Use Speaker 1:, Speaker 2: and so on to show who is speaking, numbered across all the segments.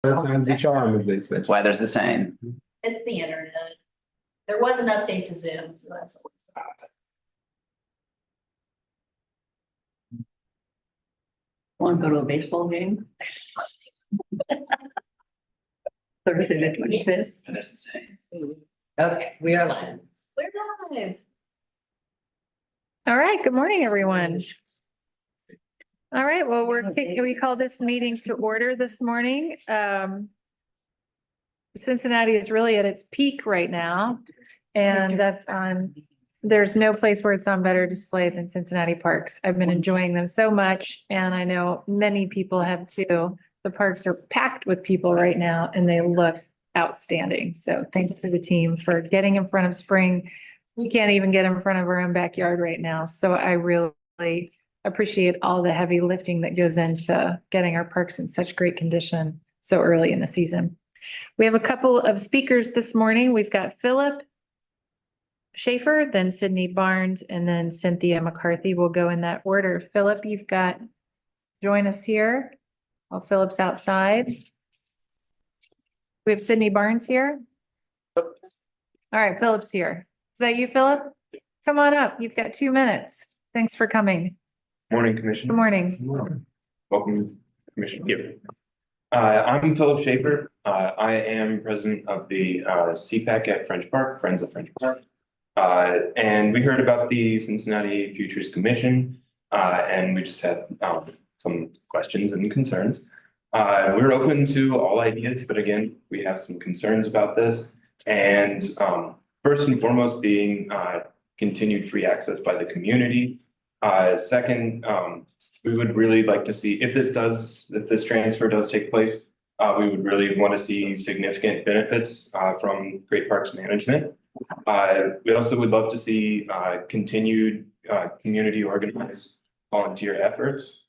Speaker 1: Times the charm, as they say.
Speaker 2: That's why there's the saying.
Speaker 3: It's the internet. There was an update to Zoom, so that's always that.
Speaker 4: Want to go to a baseball game? Thursday, the 25th.
Speaker 2: And there's the saying.
Speaker 5: Okay, we are live.
Speaker 3: We're live.
Speaker 6: All right, good morning, everyone. All right, well, we call this meeting to order this morning. Cincinnati is really at its peak right now. And there's no place where it's on better display than Cincinnati parks. I've been enjoying them so much, and I know many people have too. The parks are packed with people right now and they look outstanding. So thanks to the team for getting in front of spring. We can't even get in front of our own backyard right now. So I really appreciate all the heavy lifting that goes into getting our parks in such great condition so early in the season. We have a couple of speakers this morning. We've got Philip Schaefer, then Sydney Barnes, and then Cynthia McCarthy. We'll go in that order. Philip, join us here. While Philip's outside. We have Sydney Barnes here. All right, Philip's here. Is that you, Philip? Come on up. You've got 2 minutes. Thanks for coming.
Speaker 7: Morning, Commissioner.
Speaker 6: Good morning.
Speaker 7: Welcome, Commissioner Gibb. I'm Philip Schaefer. I am president of the CPAC at French Park, Friends of French Park. And we heard about the Cincinnati Futures Commission, and we just had some questions and concerns. We're open to all ideas, but again, we have some concerns about this. And first and foremost being continued free access by the community. Second, we would really like to see if this transfer does take place, we would really want to see significant benefits from Great Parks Management. We also would love to see continued community organized volunteer efforts.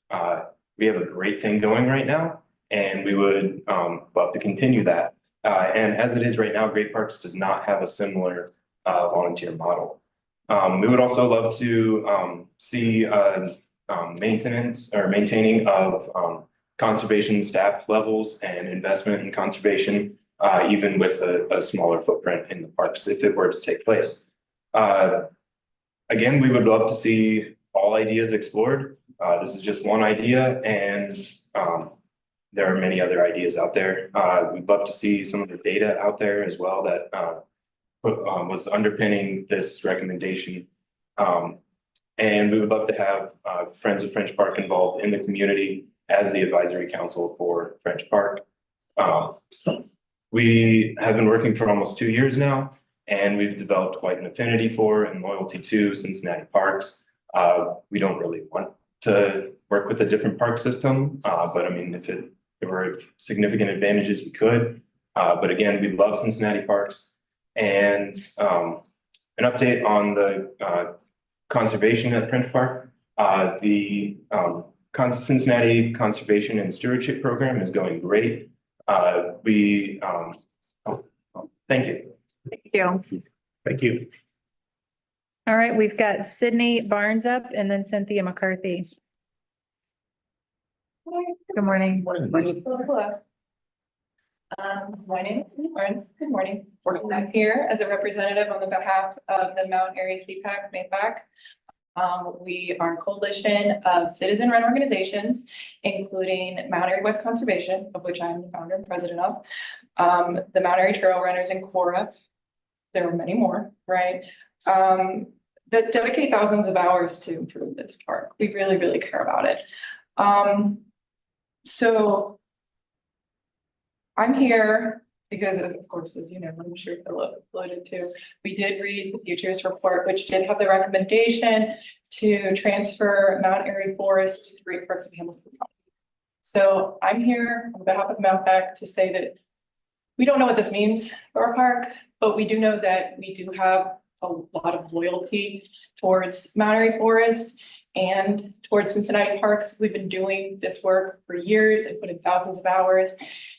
Speaker 7: We have a great thing going right now, and we would love to continue that. And as it is right now, Great Parks does not have a similar volunteer model. We would also love to see maintenance or maintaining of conservation staff levels and investment in conservation, even with a smaller footprint in the parks if it were to take place. Again, we would love to see all ideas explored. This is just one idea, and there are many other ideas out there. We'd love to see some of the data out there as well that was underpinning this recommendation. And we would love to have Friends of French Park involved in the community as the advisory council for French Park. We have been working for almost 2 years now, and we've developed quite an affinity for and loyalty to Cincinnati parks. We don't really want to work with a different park system, but I mean, if there were significant advantages, we could. But again, we love Cincinnati parks. And an update on the conservation at French Park. The Cincinnati Conservation and Stewardship Program is going great. Thank you.
Speaker 6: Thank you.
Speaker 7: Thank you.
Speaker 6: All right, we've got Sydney Barnes up and then Cynthia McCarthy. Good morning.
Speaker 8: Hello. My name is Cindy Barnes. Good morning. I'm here as a representative on the behalf of the Mount Airy CPAC MAPAC. We are a coalition of citizen-run organizations, including Mount Airy West Conservation, of which I'm the founder and president of, the Mount Airy Trail Runners and Cora. There are many more, right? That dedicate thousands of hours to improve this park. We really, really care about it. So I'm here because, of course, as you know, I'm sure Philip alluded to, we did read the Futures Report, which did have the recommendation to transfer Mount Airy Forest to Great Parks of Hamilton County. So I'm here on behalf of MAPAC to say that we don't know what this means for our park, but we do know that we do have a lot of loyalty towards Mount Airy Forest and towards Cincinnati parks. We've been doing this work for years and put in thousands of hours.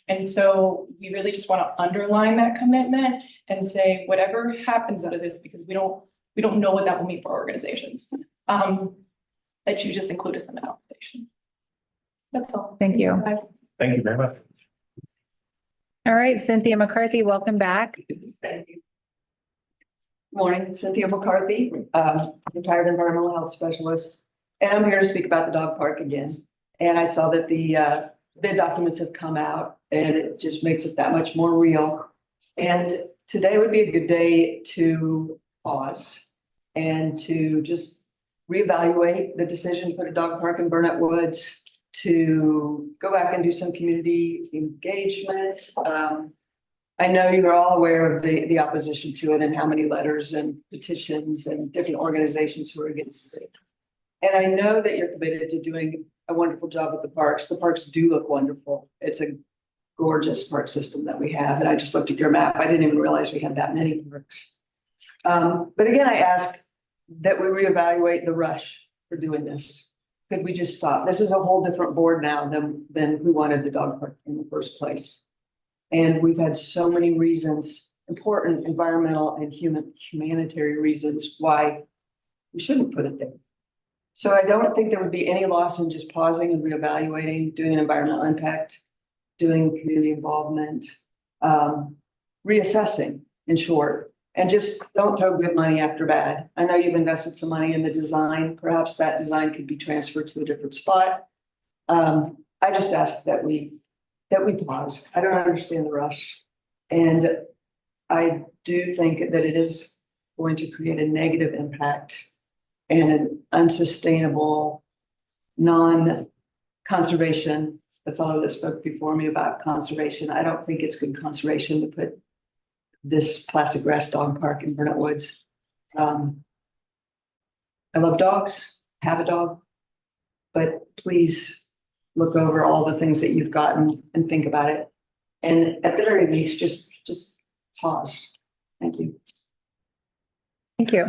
Speaker 8: And so we really just want to underline that commitment and say whatever happens out of this, because we don't know what that will mean for our organizations, that you just include us in the conversation. That's all.
Speaker 6: Thank you.
Speaker 7: Thank you very much.
Speaker 6: All right, Cynthia McCarthy, welcome back.
Speaker 4: Morning, Cynthia McCarthy, retired environmental health specialist. And I'm here to speak about the dog park again. And I saw that the bid documents have come out and it just makes it that much more real. And today would be a good day to pause and to just reevaluate the decision to put a dog park in Burnett Woods, to go back and do some community engagement. I know you're all aware of the opposition to it and how many letters and petitions and different organizations who are against it. And I know that you're committed to doing a wonderful job with the parks. The parks do look wonderful. It's a gorgeous park system that we have. And I just looked at your map. I didn't even realize we had that many parks. But again, I ask that we reevaluate the rush for doing this. Could we just stop? This is a whole different board now than who wanted the dog park in the first place. And we've had so many reasons, important environmental and humanitarian reasons why we shouldn't put it there. So I don't think there would be any loss in just pausing and reevaluating, doing an environmental impact, doing community involvement, reassessing, in short, and just don't throw good money after bad. I know you've invested some money in the design. Perhaps that design could be transferred to a different spot. I just ask that we pause. I don't understand the rush. And I do think that it is going to create a negative impact and an unsustainable non-conservation. The fellow that spoke before me about conservation, I don't think it's good conservation to put this plastic grass dog park in Burnett Woods. I love dogs, have a dog, but please look over all the things that you've gotten and think about it. And at the very least, just pause. Thank you.
Speaker 6: Thank you.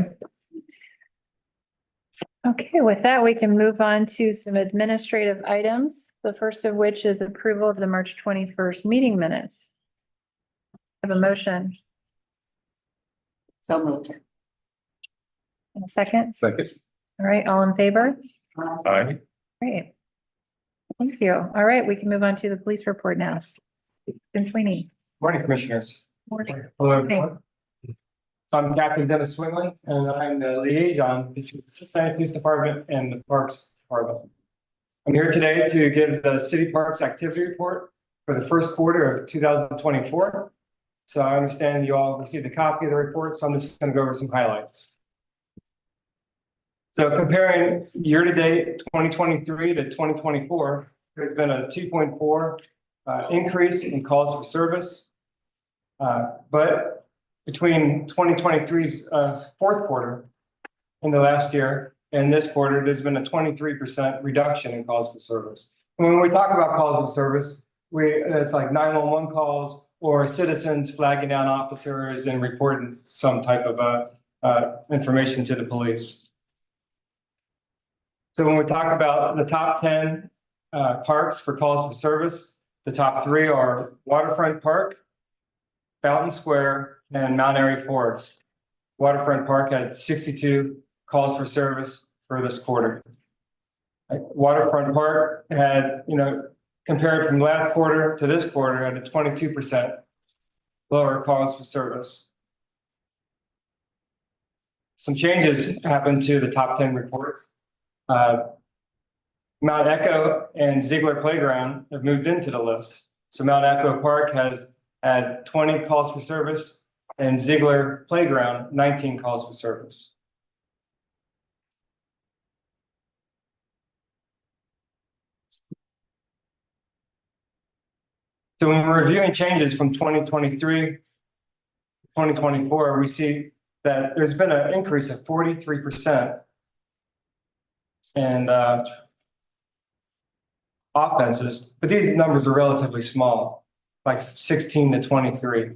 Speaker 6: Okay, with that, we can move on to some administrative items. The first of which is approval of the March 21st meeting minutes. Have a motion
Speaker 4: So moved.
Speaker 6: and a second.
Speaker 7: Second.
Speaker 6: All right, all in favor?
Speaker 7: Aye.
Speaker 6: Great. Thank you. All right, we can move on to the police report now. Ben Sweeney.
Speaker 1: Morning, Commissioners.
Speaker 6: Morning.
Speaker 1: Hello, everyone. I'm Captain Dennis Swingley, and I'm the liaison between the Cincinnati Police Department and the Parks Department. I'm here today to give the City Parks Activity Report for the first quarter of 2024. So I understand you all received a copy of the report, so I'm just going to go over some highlights. So comparing year-to-date 2023 to 2024, there's been a 2.4 increase in calls for service. But between 2023's fourth quarter in the last year and this quarter, there's been a 23% reduction in calls for service. And when we talk about calls for service, it's like 911 calls or citizens flagging down officers and reporting some type of information to the police. So when we talk about the top 10 parks for calls for service, the top 3 are Waterfront Park, Fountain Square, and Mount Airy Forest. Waterfront Park had 62 calls for service for this quarter. Waterfront Park had, compared from last quarter to this quarter, had a 22% lower calls for service. Some changes happened to the top 10 reports. Mount Echo and Ziegler Playground have moved into the list. So Mount Echo Park has had 20 calls for service and Ziegler Playground 19 calls for service. So when we're reviewing changes from 2023 to 2024, we see that there's been an increase of 43% in offenses, but these numbers are relatively small, like 16 to 23.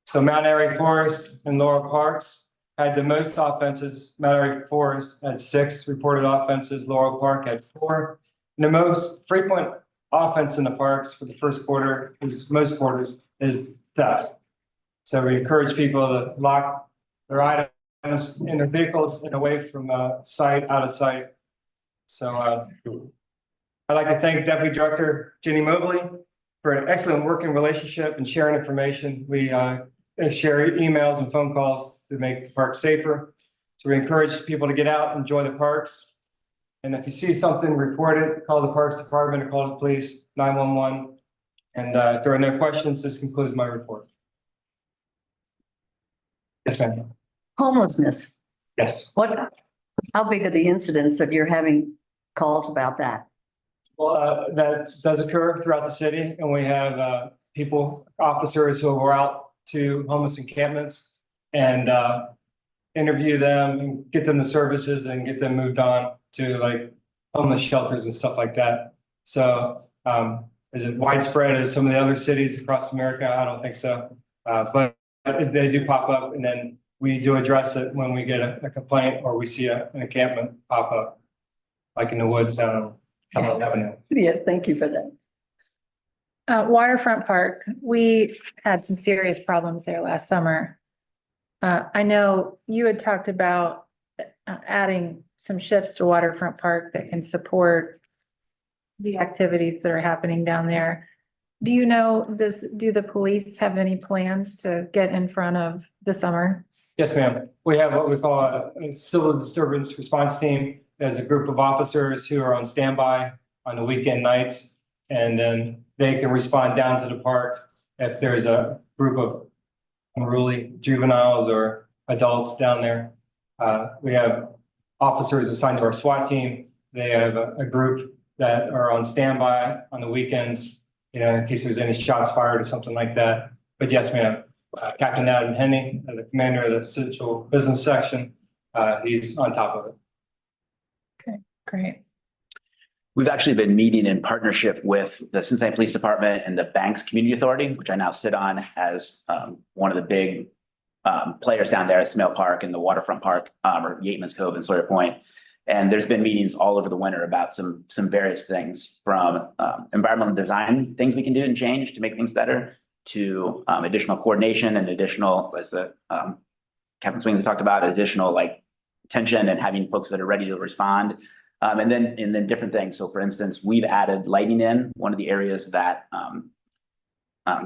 Speaker 1: So Mount Airy Forest and Laurel Parks had the most offenses. Mount Airy Forest had 6 reported offenses. Laurel Park had 4. And the most frequent offense in the parks for the first quarter, most quarters, is theft. So we encourage people to lock their items in their vehicles and away from sight, out of sight. So I'd like to thank Deputy Director Jenny Mobley for an excellent working relationship and sharing information. We share emails and phone calls to make the park safer. So we encourage people to get out, enjoy the parks. And if you see something, report it, call the Parks Department or call the police, 911. And if there are no questions, this concludes my report. Yes, ma'am.
Speaker 9: Homelessness,
Speaker 1: Yes.
Speaker 9: how big are the incidents of you're having calls about that?
Speaker 1: Well, that does occur throughout the city, and we have officers who are out to homeless encampments and interview them and get them the services and get them moved on to like homeless shelters and stuff like that. So is it widespread as some of the other cities across America? I don't think so. But they do pop up, and then we do address it when we get a complaint or we see an encampment pop up, like in the woods down on Kellogg Avenue.
Speaker 9: Yeah, thank you for that.
Speaker 6: Waterfront Park, we had some serious problems there last summer. I know you had talked about adding some shifts to Waterfront Park that can support the activities that are happening down there. Do you know, do the police have any plans to get in front of the summer?
Speaker 1: Yes, ma'am. We have what we call a civil disturbance response team. There's a group of officers who are on standby on the weekend nights, and then they can respond down to the park if there's a group of unruly juveniles or adults down there. We have officers assigned to our SWAT team. They have a group that are on standby on the weekends, in case there's any shots fired or something like that. But yes, ma'am. Captain Adam Henning, the commander of the Central Business Section, he's on top of it.
Speaker 6: Okay, great.
Speaker 2: We've actually been meeting in partnership with the Cincinnati Police Department and the Banks Community Authority, which I now sit on as one of the big players down there at Smale Park and the Waterfront Park, or Yateman's Cove and Sawyer Point. And there's been meetings all over the winter about some various things, from environmental design, things we can do and change to make things better, to additional coordination and additional, as the Captain Swings talked about, additional like attention and having folks that are ready to respond. And then different things. So for instance, we've added lighting in. One of the areas that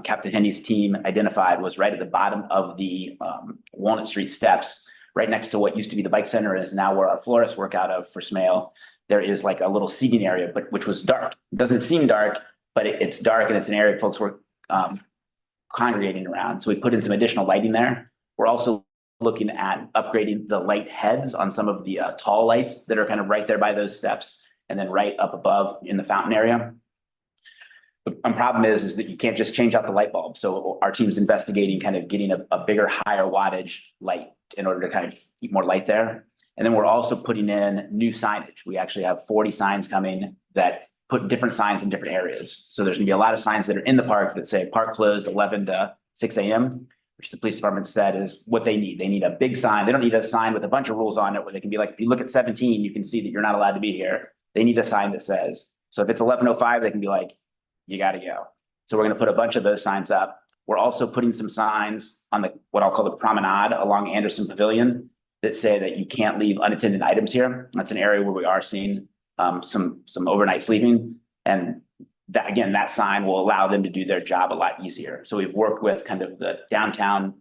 Speaker 2: Captain Henny's team identified was right at the bottom of the Walnut Street steps, right next to what used to be the bike center and is now where our florists work out of for Smale. There is like a little seating area, but which was dark. It doesn't seem dark, but it's dark, and it's an area folks were congregating around. So we put in some additional lighting there. We're also looking at upgrading the light heads on some of the tall lights that are kind of right there by those steps, and then right up above in the fountain area. The problem is that you can't just change out the light bulb. So our team's investigating kind of getting a bigger, higher wattage light in order to kind of keep more light there. And then we're also putting in new signage. We actually have 40 signs coming that put different signs in different areas. So there's gonna be a lot of signs that are in the park that say park closed 11 to 6 a.m., which the police department said is what they need. They need a big sign. They don't need a sign with a bunch of rules on it where they can be like, if you look at 17, you can see that you're not allowed to be here. They need a sign that says, so if it's 11:05, they can be like, you gotta go. So we're gonna put a bunch of those signs up. We're also putting some signs on what I'll call the promenade along Anderson Pavilion that say that you can't leave unattended items here. That's an area where we are seeing some overnight sleeping. And that, again, that sign will allow them to do their job a lot easier. So we've worked with kind of the downtown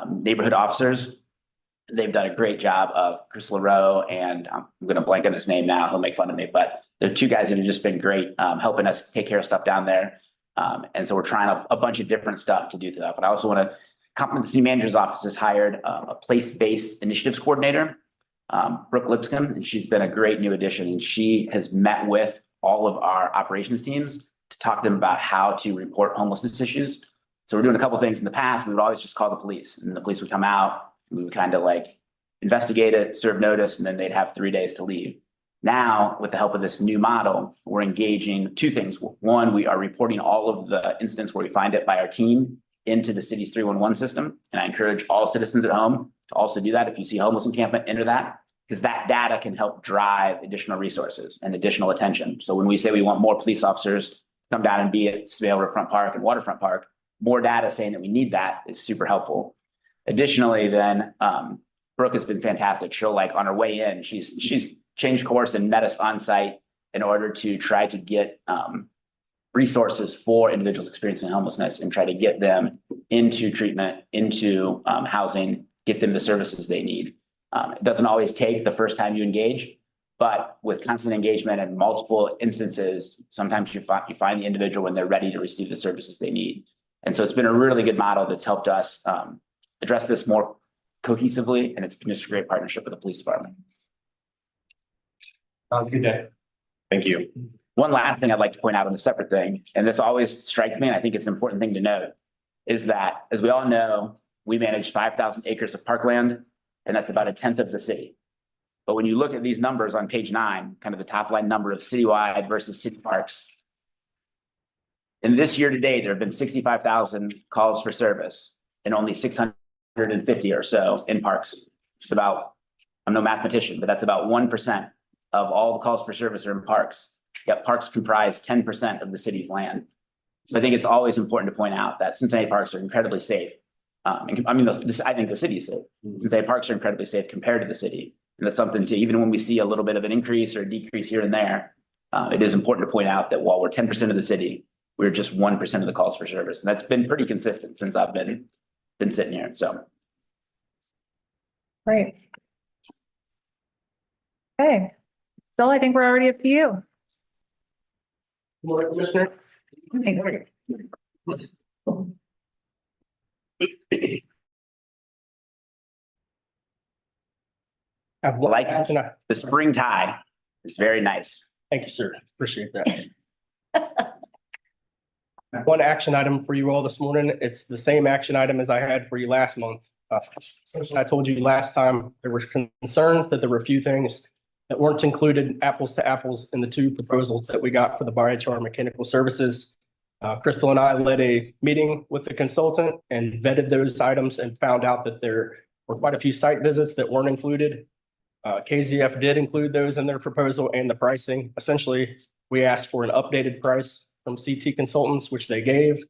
Speaker 2: neighborhood officers. They've done a great job of Chris LaRoe, and I'm going to blank on his name now. He'll make fun of me, but they're two guys that have just been great helping us take care of stuff down there. And so we're trying a bunch of different stuff to do that. But I also want to compliment the city manager's office has hired a place-based initiatives coordinator, Brooke Lipscomb, and she's been a great new addition. And she has met with all of our operations teams to talk to them about how to report homelessness issues. So we're doing a couple of things. In the past, we would always just call the police, and the police would come out. We would kind of like investigate it, serve notice, and then they'd have 3 days to leave. Now, with the help of this new model, we're engaging two things. One, we are reporting all of the incidents where we find it by our team into the city's 311 system. And I encourage all citizens at home to also do that. If you see homeless encampment, enter that, because that data can help drive additional resources and additional attention. So when we say we want more police officers to come down and be at Smale Riverfront Park and Waterfront Park, more data saying that we need that is super helpful. Additionally, then Brooke has been fantastic. She'll like on her way in, she's changed course and met us on site in order to try to get resources for individuals experiencing homelessness and try to get them into treatment, into housing, get them the services they need. It doesn't always take the first time you engage, but with constant engagement and multiple instances, sometimes you find the individual when they're ready to receive the services they need. And so it's been a really good model that's helped us address this more cohesively, and it's been just a great partnership with the police department.
Speaker 1: Have a good day.
Speaker 7: Thank you.
Speaker 2: One last thing I'd like to point out on a separate thing, and this always strikes me, and I think it's an important thing to note, is that, as we all know, we manage 5,000 acres of parkland, and that's about 1/10 of the city. But when you look at these numbers on page 9, kind of the top line number of citywide versus city parks, in this year to date, there have been 65,000 calls for service and only 650 or so in parks. It's about, I'm no mathematician, but that's about 1% of all the calls for service are in parks. Yet parks comprise 10% of the city's land. So I think it's always important to point out that Cincinnati parks are incredibly safe. I think the city is safe. Cincinnati parks are incredibly safe compared to the city. And that's something to, even when we see a little bit of an increase or a decrease here and there, it is important to point out that while we're 10% of the city, we're just 1% of the calls for service. And that's been pretty consistent since I've been sitting here, so.
Speaker 6: Great. Okay, Phil, I think we're already up to you.
Speaker 1: I
Speaker 2: like the spring tie. It's very nice.
Speaker 1: Thank you, sir. Appreciate that. One action item for you all this morning. It's the same action item as I had for you last month. Since I told you last time, there were concerns that there were a few things that weren't included apples to apples in the 2 proposals that we got for the biochar mechanical services. Crystal and I led a meeting with the consultant and vetted those items and found out that there were quite a few site visits that weren't included. KZF did include those in their proposal and the pricing. Essentially, we asked for an updated price from CT Consultants, which they gave,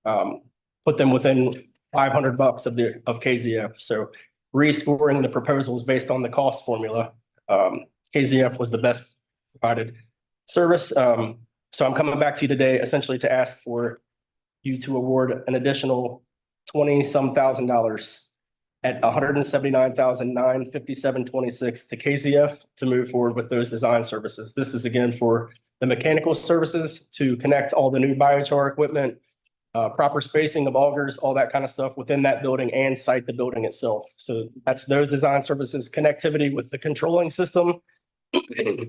Speaker 1: put them within $500 of KZF. So rescoring the proposals based on the cost formula, KZF was the best provided service. So I'm coming back to you today essentially to ask for you to award an additional $20-some thousand at $179,957.26 to KZF to move forward with those design services. This is again for the mechanical services to connect all the new biochar equipment, proper spacing of augers, all that kind of stuff within that building and site the building itself. So that's those design services, connectivity with the controlling system,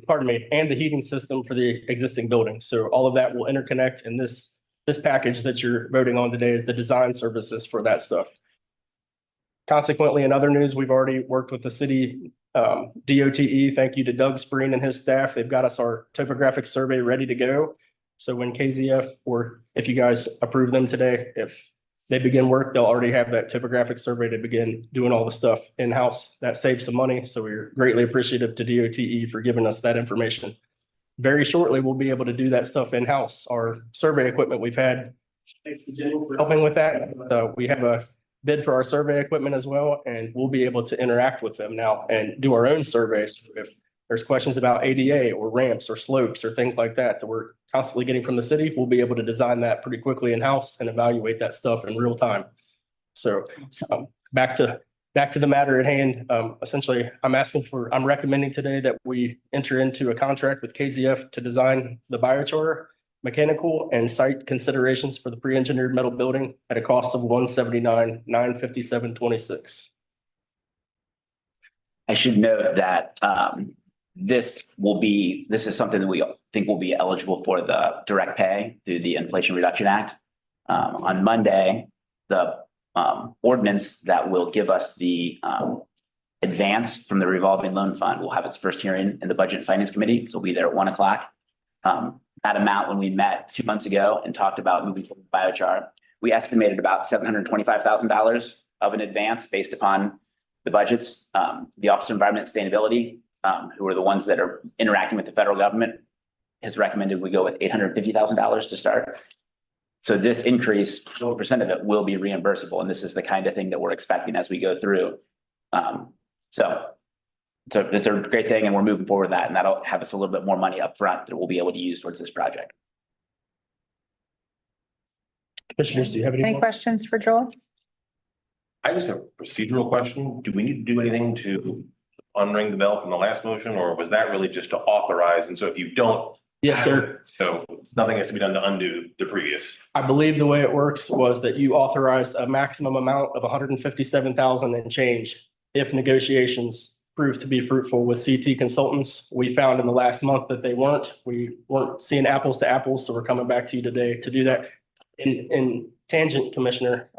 Speaker 1: pardon me, and the heating system for the existing building. So all of that will interconnect, and this package that you're voting on today is the design services for that stuff. Consequently, in other news, we've already worked with the city DOTE. Thank you to Doug Spreen and his staff. They've got us our topographic survey ready to go. So when KZF, or if you guys approve them today, if they begin work, they'll already have that topographic survey to begin doing all the stuff in-house. That saves some money. So we're greatly appreciative to DOTE for giving us that information. Very shortly, we'll be able to do that stuff in-house. Our survey equipment we've had, thanks to Jen for helping with that. So we have a bid for our survey equipment as well, and we'll be able to interact with them now and do our own surveys. If there's questions about ADA or ramps or slopes or things like that we're constantly getting from the city, we'll be able to design that pretty quickly in-house and evaluate that stuff in real time. So back to the matter at hand. Essentially, I'm recommending today that we enter into a contract with KZF to design the biochar mechanical and site considerations for the pre-engineered metal building at a cost of $179,957.26.
Speaker 2: I should note that this is something that we think will be eligible for the direct pay through the Inflation Reduction Act. On Monday, the ordinance that will give us the advance from the revolving loan fund will have its first hearing in the Budget and Finance Committee. So we'll be there at 1:00. That amount, when we met 2 months ago and talked about moving forward with biochar, we estimated about $725,000 of an advance based upon the budgets. The Office of Environment and Sustainability, who are the ones that are interacting with the federal government, has recommended we go with $850,000 to start. So this increase, 4% of it will be reimbursable, and this is the kind of thing that we're expecting as we go through. So it's a great thing, and we're moving forward with that, and that'll have us a little bit more money up front that we'll be able to use towards this project.
Speaker 10: Commissioners, do you have any
Speaker 6: Any
Speaker 10: more?
Speaker 6: questions for Joel?
Speaker 11: I just have a procedural question. Do we need to do anything to unring the bell from the last motion, or was that really just to authorize? And so if you don't.
Speaker 10: Yes, sir.
Speaker 11: So nothing has to be done to undo the previous.
Speaker 10: I believe the way it works was that you authorized a maximum amount of 157,000 and change if negotiations prove to be fruitful with CT consultants. We found in the last month that they weren't. We weren't seeing apples to apples, so we're coming back to you today to do that. In tangent, Commissioner,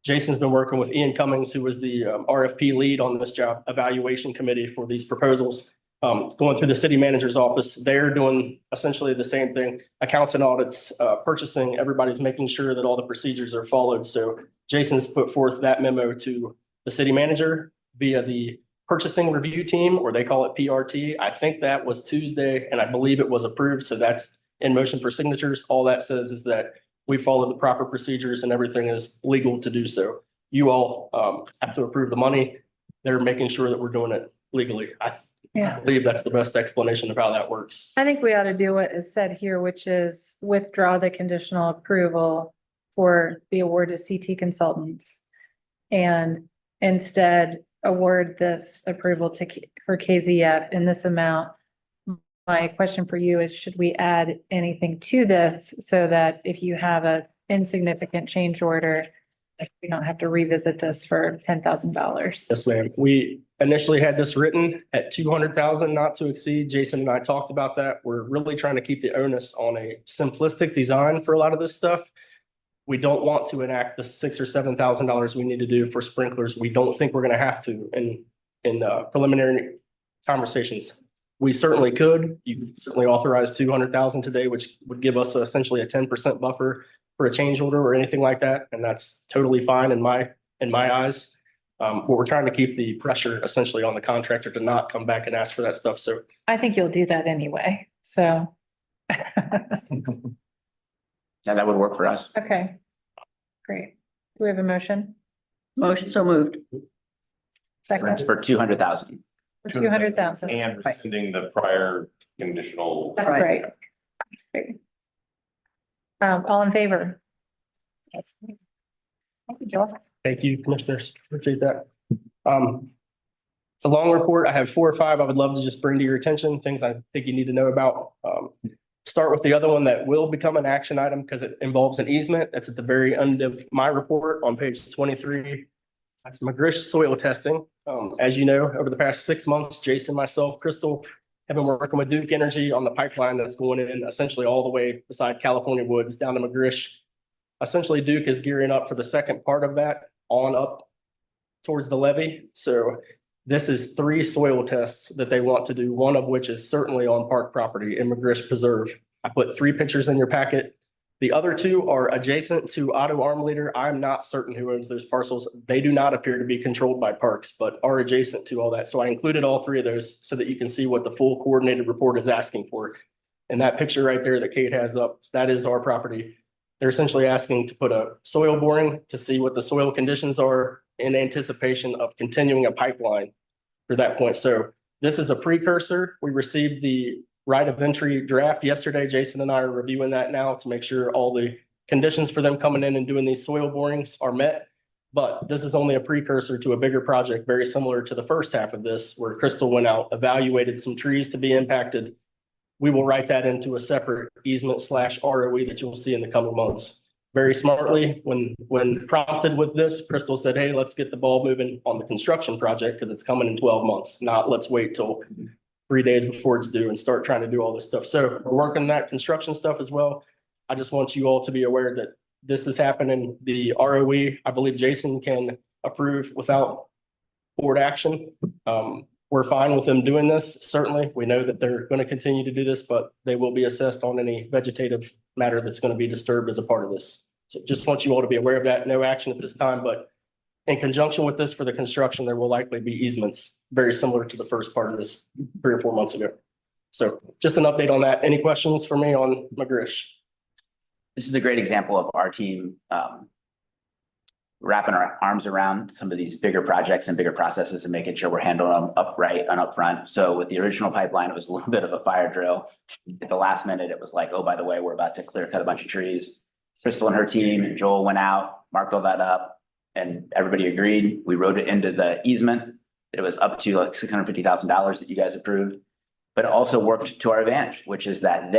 Speaker 10: Jason's been working with Ian Cummings, who was the RFP lead on this job evaluation committee for these proposals. Going through the city manager's office, they're doing essentially the same thing. Accounts and audits, purchasing, everybody's making sure that all the procedures are followed. So Jason's put forth that memo to the city manager via the purchasing review team, or they call it PRT. I think that was Tuesday, and I believe it was approved. So that's in motion for signatures. All that says is that we follow the proper procedures and everything is legal to do so. You all have to approve the money. They're making sure that we're doing it legally. I believe that's the best explanation of how that works.
Speaker 6: I think we ought to do what is said here, which is withdraw the conditional approval for the award to CT consultants. And instead award this approval for KZF in this amount. My question for you is, should we add anything to this so that if you have a insignificant change order, we don't have to revisit this for $10,000?
Speaker 10: Yes, ma'am. We initially had this written at 200,000 not to exceed. Jason and I talked about that. We're really trying to keep the onus on a simplistic design for a lot of this stuff. We don't want to enact the $6,000 or $7,000 we need to do for sprinklers. We don't think we're going to have to in preliminary conversations. We certainly could. You could certainly authorize 200,000 today, which would give us essentially a 10% buffer for a change order or anything like that. And that's totally fine in my eyes. But we're trying to keep the pressure essentially on the contractor to not come back and ask for that stuff. So
Speaker 6: I think you'll do that anyway, so.
Speaker 2: Yeah, that would work for us.
Speaker 6: Okay, great. Do we have a motion?
Speaker 9: Motion so moved.
Speaker 6: Second,
Speaker 2: For 200,000.
Speaker 6: for 200,000.
Speaker 11: And rescinding the prior conditional.
Speaker 6: That's
Speaker 9: Right.
Speaker 6: great. Great. All in favor? Thank you, Joel.
Speaker 10: thank you, commissioners. Appreciate that. It's a long report. I have 4 or 5 I would love to just bring to your attention, things I think you need to know about. Start with the other one that will become an action item because it involves an easement. That's at the very end of my report on page 23. That's McGrish soil testing. As you know, over the past 6 months, Jason, myself, Crystal have been working with Duke Energy on the pipeline that's going in essentially all the way beside California Woods down to McGrish. Essentially, Duke is gearing up for the second part of that on up towards the levee. So this is 3 soil tests that they want to do, one of which is certainly on park property in McGrish Preserve. I put 3 pictures in your packet. The other 2 are adjacent to Otto Arm Leader. I'm not certain who owns those parcels. They do not appear to be controlled by parks, but are adjacent to all that. So I included all 3 of those so that you can see what the full coordinated report is asking for. And that picture right there that Kate has up, that is our property. They're essentially asking to put a soil boring to see what the soil conditions are in anticipation of continuing a pipeline for that point. So this is a precursor. We received the right of entry draft yesterday. Jason and I are reviewing that now to make sure all the conditions for them coming in and doing these soil borings are met. But this is only a precursor to a bigger project, very similar to the first half of this, where Crystal went out, evaluated some trees to be impacted. We will write that into a separate easement/ROE that you'll see in the coming months. Very smartly, when prompted with this, Crystal said, hey, let's get the ball moving on the construction project because it's coming in 12 months, not let's wait till 3 days before it's due and start trying to do all this stuff. So we're working on that construction stuff as well. I just want you all to be aware that this is happening. The ROE, I believe Jason can approve without board action. We're fine with them doing this. Certainly, we know that they're going to continue to do this, but they will be assessed on any vegetative matter that's going to be disturbed as a part of this. So just want you all to be aware of that. No action at this time, but in conjunction with this for the construction, there will likely be easements very similar to the first part of this 3 or 4 months ago. So just an update on that. Any questions for me on McGrish?
Speaker 2: This is a great example of our team wrapping our arms around some of these bigger projects and bigger processes and making sure we're handling them upright and upfront. So with the original pipeline, it was a little bit of a fire drill. At the last minute, it was like, oh, by the way, we're about to clear cut a bunch of trees. Crystal and her team and Joel went out, marked all that up, and everybody agreed. We wrote it into the easement. It was up to like $650,000 that you guys approved. But it also worked to our advantage, which is that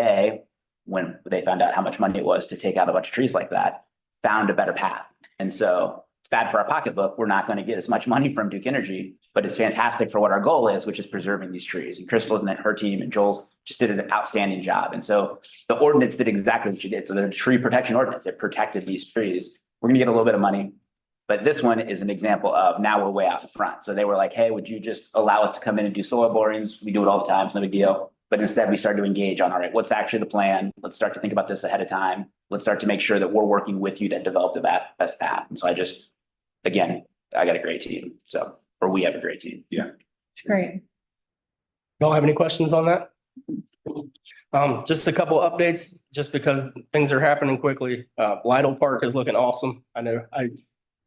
Speaker 2: when they found out how much money it was to take out a bunch of trees like that, found a better path. And so it's bad for our pocketbook. We're not going to get as much money from Duke Energy, but it's fantastic for what our goal is, which is preserving these trees. And Crystal and her team and Joel just did an outstanding job. And so the ordinance did exactly what you did. So the tree protection ordinance, it protected these trees. We're going to get a little bit of money. But this one is an example of now we're way out in front. So they were like, hey, would you just allow us to come in and do soil borings? We do it all the time. It's no big deal. But instead we started to engage on, all right, what's actually the plan? Let's start to think about this ahead of time. Let's start to make sure that we're working with you to develop the best path. And so again, I got a great team. Or we have a great team. Yeah.
Speaker 6: Great.
Speaker 10: Y'all have any questions on that? Just a couple updates, just because things are happening quickly. Lytle Park is looking awesome. I know I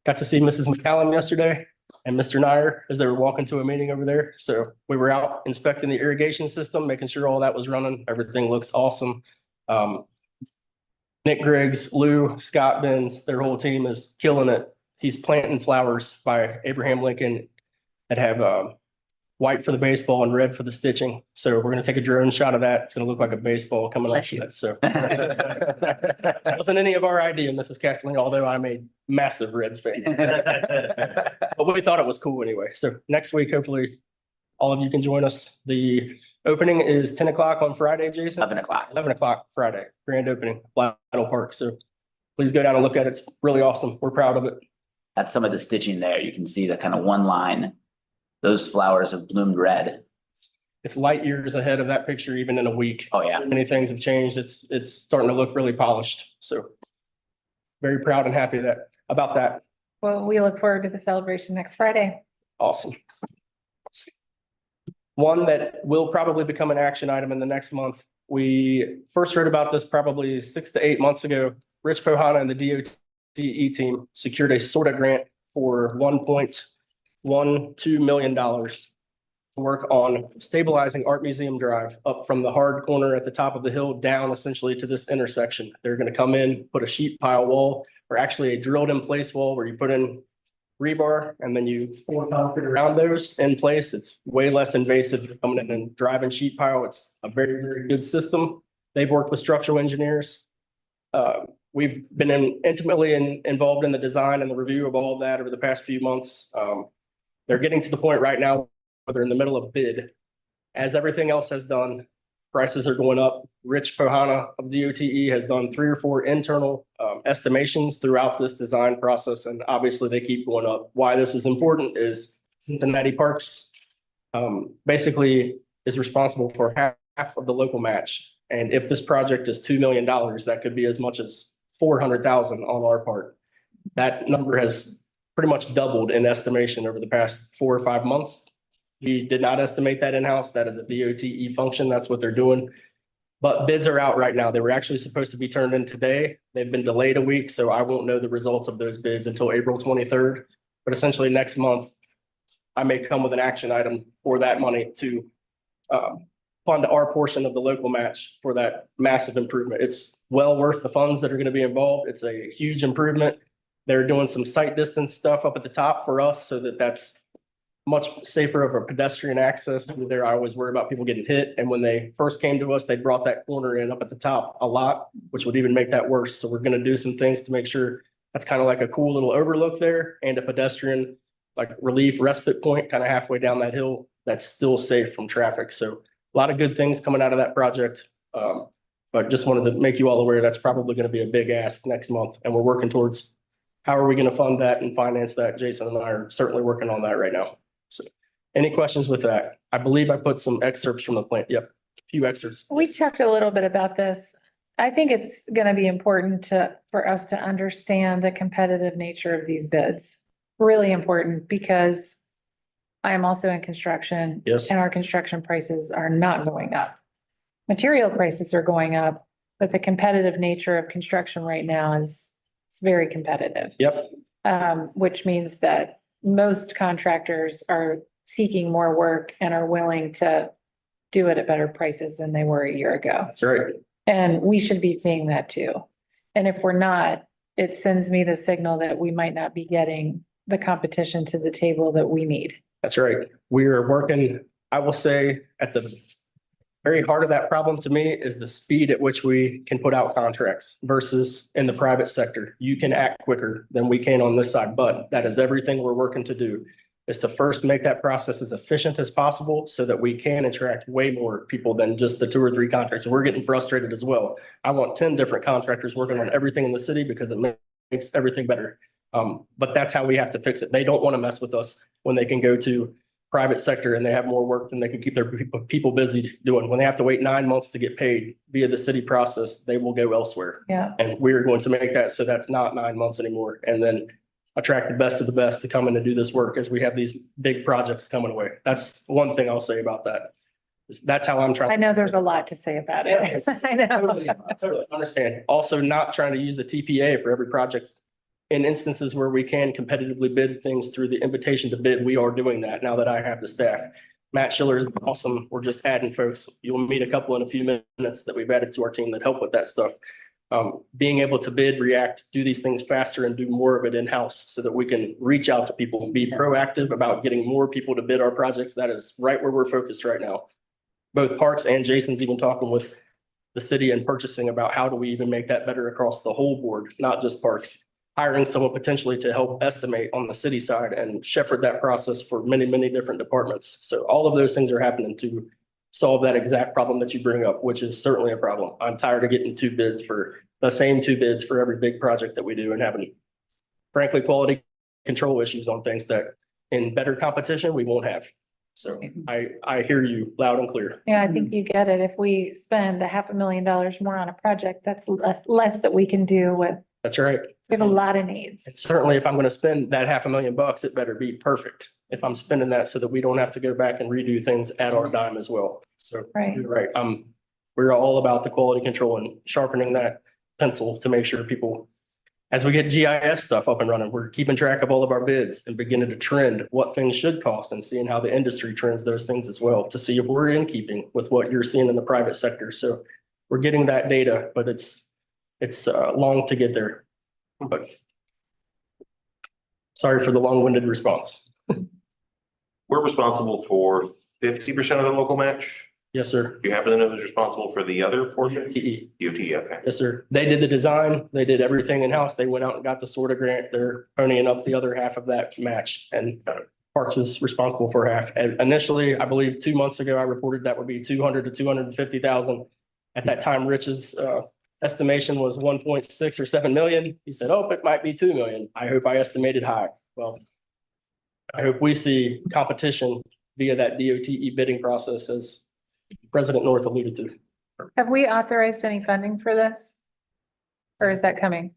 Speaker 10: got to see Mrs. McCallum yesterday and Mr. Nyer as they were walking to a meeting over there. So we were out inspecting the irrigation system, making sure all that was running. Everything looks awesome. Nick Griggs, Lou, Scott Benz, their whole team is killing it. He's planting flowers by Abraham Lincoln that have white for the baseball and red for the stitching. So we're going to take a drone shot of that. It's going to look like a baseball coming off of that. So that wasn't any of our idea, Mrs. Castellini, although I'm a massive Reds fan. But we thought it was cool anyway. So next week, hopefully all of you can join us. The opening is 10 o'clock on Friday, Jason.
Speaker 2: 11 o'clock.
Speaker 10: 11 o'clock Friday, grand opening, Lytle Park. So please go down and look at it. It's really awesome. We're proud of it.
Speaker 2: That's some of the stitching there. You can see the kind of one line. Those flowers have bloomed red.
Speaker 10: It's light years ahead of that picture, even in a week.
Speaker 2: Oh, yeah.
Speaker 10: So many things have changed. It's starting to look really polished. So very proud and happy about that.
Speaker 6: Well, we look forward to the celebration next Friday.
Speaker 10: Awesome. One that will probably become an action item in the next month. We first heard about this probably 6 to 8 months ago. Rich Pohana and the DOTE team secured a SORTA grant for $1.12 million to work on stabilizing Art Museum Drive up from the hard corner at the top of the hill down essentially to this intersection. They're going to come in, put a sheet pile wall, or actually a drilled in place wall where you put in rebar and then you pour concrete around those in place. It's way less invasive than coming in and driving sheet pile. It's a very, very good system. They've worked with structural engineers. We've been intimately involved in the design and the review of all of that over the past few months. They're getting to the point right now where they're in the middle of bid. As everything else has done, prices are going up. Rich Pohana of DOTE has done 3 or 4 internal estimations throughout this design process, and obviously they keep going up. Why this is important is Cincinnati Parks basically is responsible for half of the local match. And if this project is $2 million, that could be as much as $400,000 on our part. That number has pretty much doubled in estimation over the past 4 or 5 months. We did not estimate that in-house. That is a DOTE function. That's what they're doing. But bids are out right now. They were actually supposed to be turned in today. They've been delayed a week, so I won't know the results of those bids until April 23rd. But essentially next month, I may come with an action item for that money to fund our portion of the local match for that massive improvement. It's well worth the funds that are going to be involved. It's a huge improvement. They're doing some sight distance stuff up at the top for us so that's much safer of a pedestrian access. There, I always worry about people getting hit. And when they first came to us, they brought that corner in up at the top a lot, which would even make that worse. So we're going to do some things to make sure that's kind of like a cool little overlook there and a pedestrian like relief respite point kind of halfway down that hill that's still safe from traffic. So a lot of good things coming out of that project. But just wanted to make you all aware that's probably going to be a big ask next month. And we're working towards how are we going to fund that and finance that? Jason and I are certainly working on that right now. So any questions with that? I believe I put some excerpts from the plan. Yep, a few excerpts.
Speaker 6: We talked a little bit about this. I think it's going to be important for us to understand the competitive nature of these bids. Really important because I am also in construction.
Speaker 10: Yes.
Speaker 6: And our construction prices are not going up. Material prices are going up, but the competitive nature of construction right now it's very competitive.
Speaker 10: Yep.
Speaker 6: Which means that most contractors are seeking more work and are willing to do it at better prices than they were a year ago.
Speaker 10: That's right.
Speaker 6: And we should be seeing that too. And if we're not, it sends me the signal that we might not be getting the competition to the table that we need.
Speaker 10: That's right. We are working, I will say, at the very heart of that problem to me is the speed at which we can put out contracts versus in the private sector. You can act quicker than we can on this side, but that is everything we're working to do, is to first make that process as efficient as possible so that we can attract way more people than just the 2 or 3 contractors. We're getting frustrated as well. I want 10 different contractors working on everything in the city because it makes everything better. But that's how we have to fix it. They don't want to mess with us when they can go to private sector and they have more work than they can keep their people busy doing. When they have to wait 9 months to get paid via the city process, they will go elsewhere.
Speaker 6: Yeah.
Speaker 10: And we're going to make that so that's not 9 months anymore. And then attract the best of the best to come in and do this work as we have these big projects coming away. That's one thing I'll say about that. That's how I'm trying.
Speaker 6: I know there's a lot to say about it. I know.
Speaker 10: Totally understand. Also not trying to use the TPA for every project. In instances where we can competitively bid things through the invitation to bid, we are doing that now that I have the staff. Matt Schiller is awesome. We're just adding folks. You'll meet a couple in a few minutes that we've added to our team that help with that stuff. Being able to bid, react, do these things faster and do more of it in-house so that we can reach out to people and be proactive about getting more people to bid our projects. That is right where we're focused right now. Both Parks and Jason's even talking with the city and purchasing about how do we even make that better across the whole board, not just Parks. Hiring someone potentially to help estimate on the city side and shepherd that process for many, many different departments. So all of those things are happening to solve that exact problem that you bring up, which is certainly a problem. I'm tired of getting 2 bids for the same 2 bids for every big project that we do and having, frankly, quality control issues on things that in better competition, we won't have. So I hear you loud and clear.
Speaker 6: Yeah, I think you get it. If we spend $500,000 more on a project, that's less that we can do with.
Speaker 10: That's right.
Speaker 6: We have a lot of needs.
Speaker 10: And certainly if I'm going to spend that $500,000, it better be perfect. If I'm spending that so that we don't have to go back and redo things at our dime as well. So
Speaker 6: Right.
Speaker 10: you're right. We're all about the quality control and sharpening that pencil to make sure people, as we get GIS stuff up and running, we're keeping track of all of our bids and beginning to trend what things should cost and seeing how the industry trends those things as well to see if we're in keeping with what you're seeing in the private sector. So we're getting that data, but it's long to get there. But sorry for the long-winded response.
Speaker 11: We're responsible for 50% of the local match.
Speaker 10: Yes, sir.
Speaker 11: Do you happen to know who's responsible for the other portion?
Speaker 10: TE.
Speaker 11: DOT, okay.
Speaker 10: Yes, sir. They did the design. They did everything in-house. They went out and got the SORTA grant. They're ponying up the other half of that match and Parks is responsible for half. And initially, I believe 2 months ago, I reported that would be 200 to 250,000. At that time, Rich's estimation was 1.6 or 7 million. He said, oh, it might be 2 million. I hope I estimated high. Well, I hope we see competition via that DOT bidding process as President North alluded to.
Speaker 6: Have we authorized any funding for this? Or is that coming?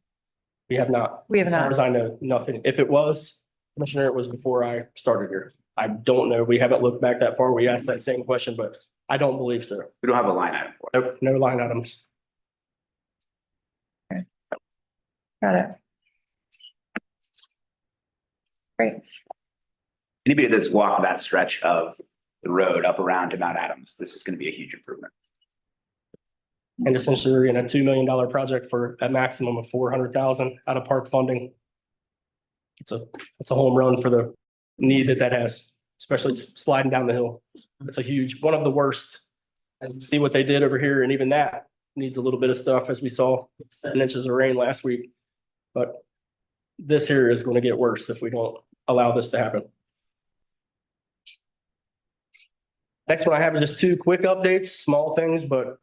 Speaker 10: We have not.
Speaker 6: We have
Speaker 10: As far
Speaker 6: not.
Speaker 10: as I know, nothing. If it was, Commissioner, it was before I started here. I don't know. We haven't looked back that far. We asked that same question, but I don't believe so.
Speaker 2: We don't have a line item for it.
Speaker 10: Nope, no line items.
Speaker 6: Got it. Great.
Speaker 2: Anybody that's walked that stretch of the road up around to Mount Adams, this is going to be a huge improvement.
Speaker 10: And essentially, we're in a $2 million project for a maximum of 400,000 out of park funding. It's a home run for the need that has, especially sliding down the hill. It's a huge, one of the worst. As you see what they did over here, and even that needs a little bit of stuff, as we saw 7 inches of rain last week. But this here is going to get worse if we don't allow this to happen. Next one, I have just 2 quick updates, small things, but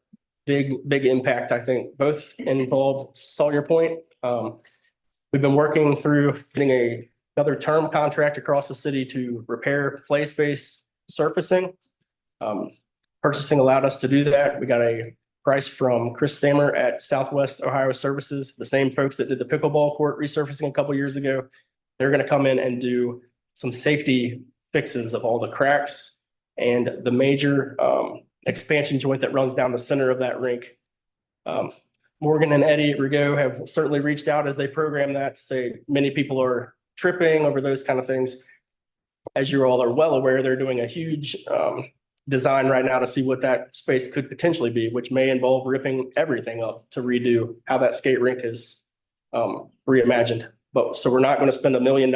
Speaker 10: big impact, I think. Both involved Sawyer Point. We've been working through getting another term contract across the city to repair play space surfacing. Purchasing allowed us to do that. We got a price from Chris Stammer at Southwest Ohio Services, the same folks that did the pickleball court resurfacing a couple years ago. They're going to come in and do some safety fixes of all the cracks and the major expansion joint that runs down the center of that rink. Morgan and Eddie Rigaud have certainly reached out as they program that to say many people are tripping over those kind of things. As you all are well aware, they're doing a huge design right now to see what that space could potentially be, which may involve ripping everything up to redo how that skate rink is reimagined. But so we're not going to spend $1 million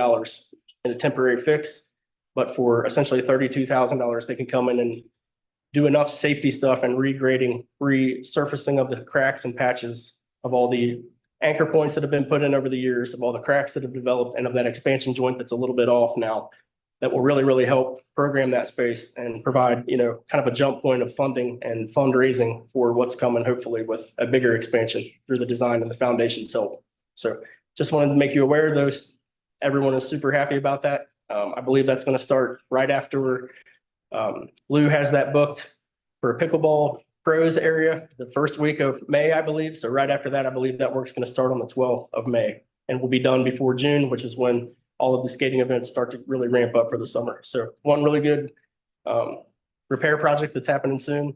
Speaker 10: in a temporary fix, but for essentially $32,000, they can come in and do enough safety stuff and regrading, resurfacing of the cracks and patches of all the anchor points that have been put in over the years, of all the cracks that have developed, and of that expansion joint that's a little bit off now, that will really, really help program that space and provide, you know, kind of a jump point of funding and fundraising for what's coming, hopefully with a bigger expansion through the design and the foundation's help. So just wanted to make you aware of those. Everyone is super happy about that. I believe that's going to start right after Lou has that booked for a pickleball pros area the first week of May, I believe. So right after that, I believe that work's going to start on the 12th of May and will be done before June, which is when all of the skating events start to really ramp up for the summer. So one really good repair project that's happening soon.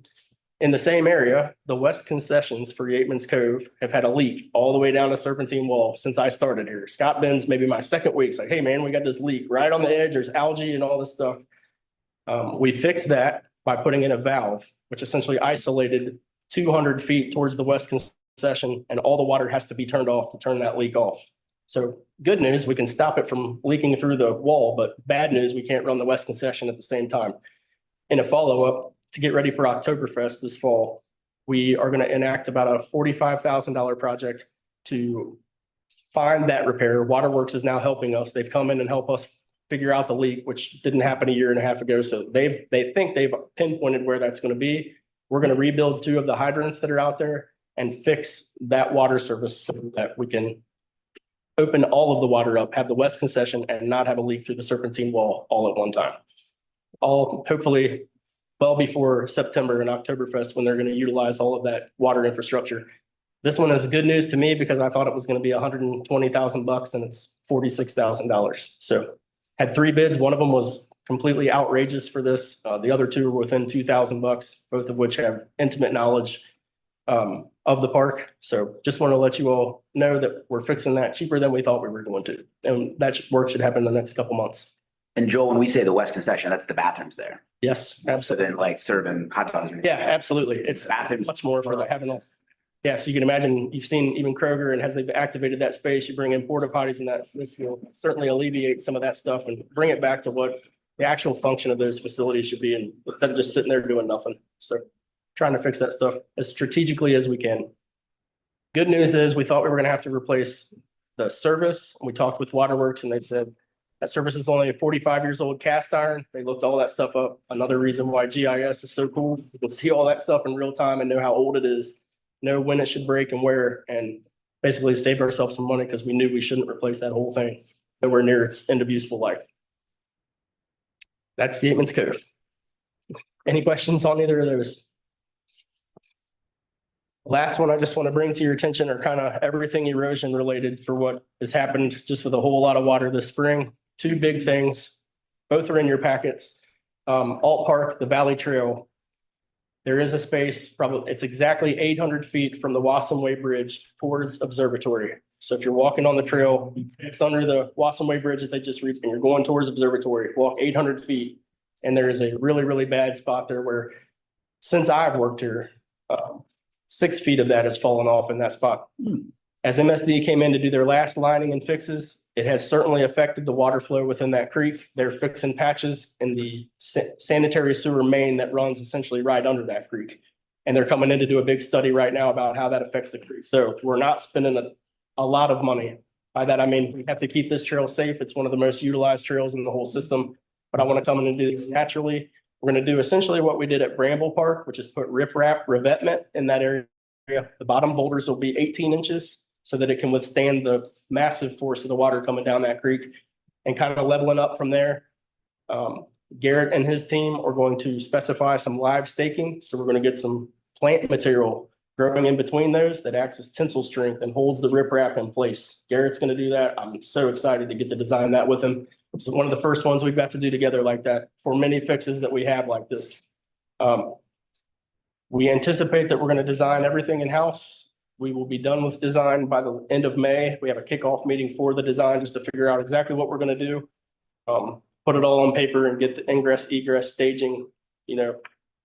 Speaker 10: In the same area, the west concessions for Yateman's Cove have had a leak all the way down the Serpentine Wall since I started here. Scott Ben's maybe my second week. It's like, hey man, we got this leak right on the edge. There's algae and all this stuff. We fixed that by putting in a valve, which essentially isolated 200 feet towards the west concession, and all the water has to be turned off to turn that leak off. So good news, we can stop it from leaking through the wall, but bad news, we can't run the west concession at the same time. In a follow-up, to get ready for Oktoberfest this fall, we are going to enact about a $45,000 project to find that repair. Waterworks is now helping us. They've come in and helped us figure out the leak, which didn't happen a year and a half ago. So they think they've pinpointed where that's going to be. We're going to rebuild 2 of the hydrants that are out there and fix that water service so that we can open all of the water up, have the west concession, and not have a leak through the Serpentine Wall all at one time. All hopefully well before September and Oktoberfest, when they're going to utilize all of that water infrastructure. This one is good news to me because I thought it was going to be $120,000 and it's $46,000. So had 3 bids. One of them was completely outrageous for this. The other 2 were within $2,000, both of which have intimate knowledge of the park. So just want to let you all know that we're fixing that cheaper than we thought we were going to. And that work should happen in the next couple months.
Speaker 2: And Joel, when we say the west concession, that's the bathrooms there.
Speaker 10: Yes,
Speaker 2: So
Speaker 10: absolutely.
Speaker 2: then like serving hot dogs.
Speaker 10: Yeah, absolutely. It's
Speaker 2: Bathrooms.
Speaker 10: much more for the having that. Yeah, so you can imagine, you've seen even Kroger, and as they've activated that space, you bring in porta potties, and this will certainly alleviate some of that stuff and bring it back to what the actual function of those facilities should be, and instead of just sitting there doing nothing. So trying to fix that stuff as strategically as we can. Good news is we thought we were going to have to replace the service. We talked with Waterworks and they said that service is only a 45 years old cast iron. They looked all that stuff up. Another reason why GIS is so cool. You can see all that stuff in real time and know how old it is, know when it should break and where, and basically save ourselves some money because we knew we shouldn't replace that whole thing nowhere near its end of useful life. That's the Yateman's Cove. Any questions on either of those? Last one I just want to bring to your attention are kind of everything erosion related for what has happened just with a whole lot of water this spring. 2 big things. Both are in your packets. Alt Park, the Valley Trail. There is a space, probably it's exactly 800 feet from the Wassomway Bridge towards Observatory. So if you're walking on the trail, it's under the Wassomway Bridge that they just reached, and you're going towards Observatory, walk 800 feet. And there is a really, really bad spot there where, since I've worked here, 6 feet of that has fallen off in that spot. As MSD came in to do their last lining and fixes, it has certainly affected the water flow within that creek. They're fixing patches in the sanitary sewer main that runs essentially right under that creek. And they're coming in to do a big study right now about how that affects the creek. So we're not spending a lot of money. By that, I mean, we have to keep this trail safe. It's one of the most utilized trails in the whole system, but I want to come in and do this naturally. We're going to do essentially what we did at Bramble Park, which is put riprap revetment in that area. The bottom boulders will be 18 inches so that it can withstand the massive force of the water coming down that creek, and kind of leveling up from there. Garrett and his team are going to specify some live staking. So we're going to get some plant material growing in between those that acts as tensile strength and holds the riprap in place. Garrett's going to do that. I'm so excited to get to design that with him. It's one of the first ones we've got to do together like that for many fixes that we have like this. We anticipate that we're going to design everything in-house. We will be done with design by the end of May. We have a kickoff meeting for the design just to figure out exactly what we're going to do. Put it all on paper and get the ingress, egress staging,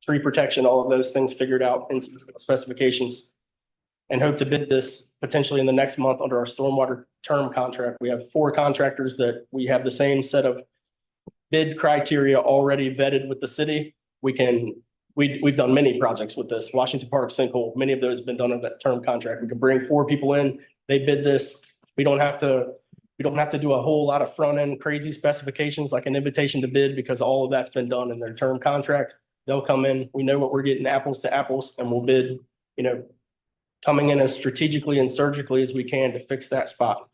Speaker 10: tree protection, all of those things figured out in specifications. And hope to bid this potentially in the next month under our stormwater term contract. We have 4 contractors that we have the same set of bid criteria already vetted with the city. We've done many projects with this. Washington Park sinkhole, many of those have been done under that term contract. We can bring 4 people in, they bid this. We don't have to do a whole lot of front end crazy specifications like an invitation to bid because all of that's been done in their term contract. They'll come in, we know what we're getting apples to apples, and we'll bid, coming in as strategically and surgically as we can to fix that spot.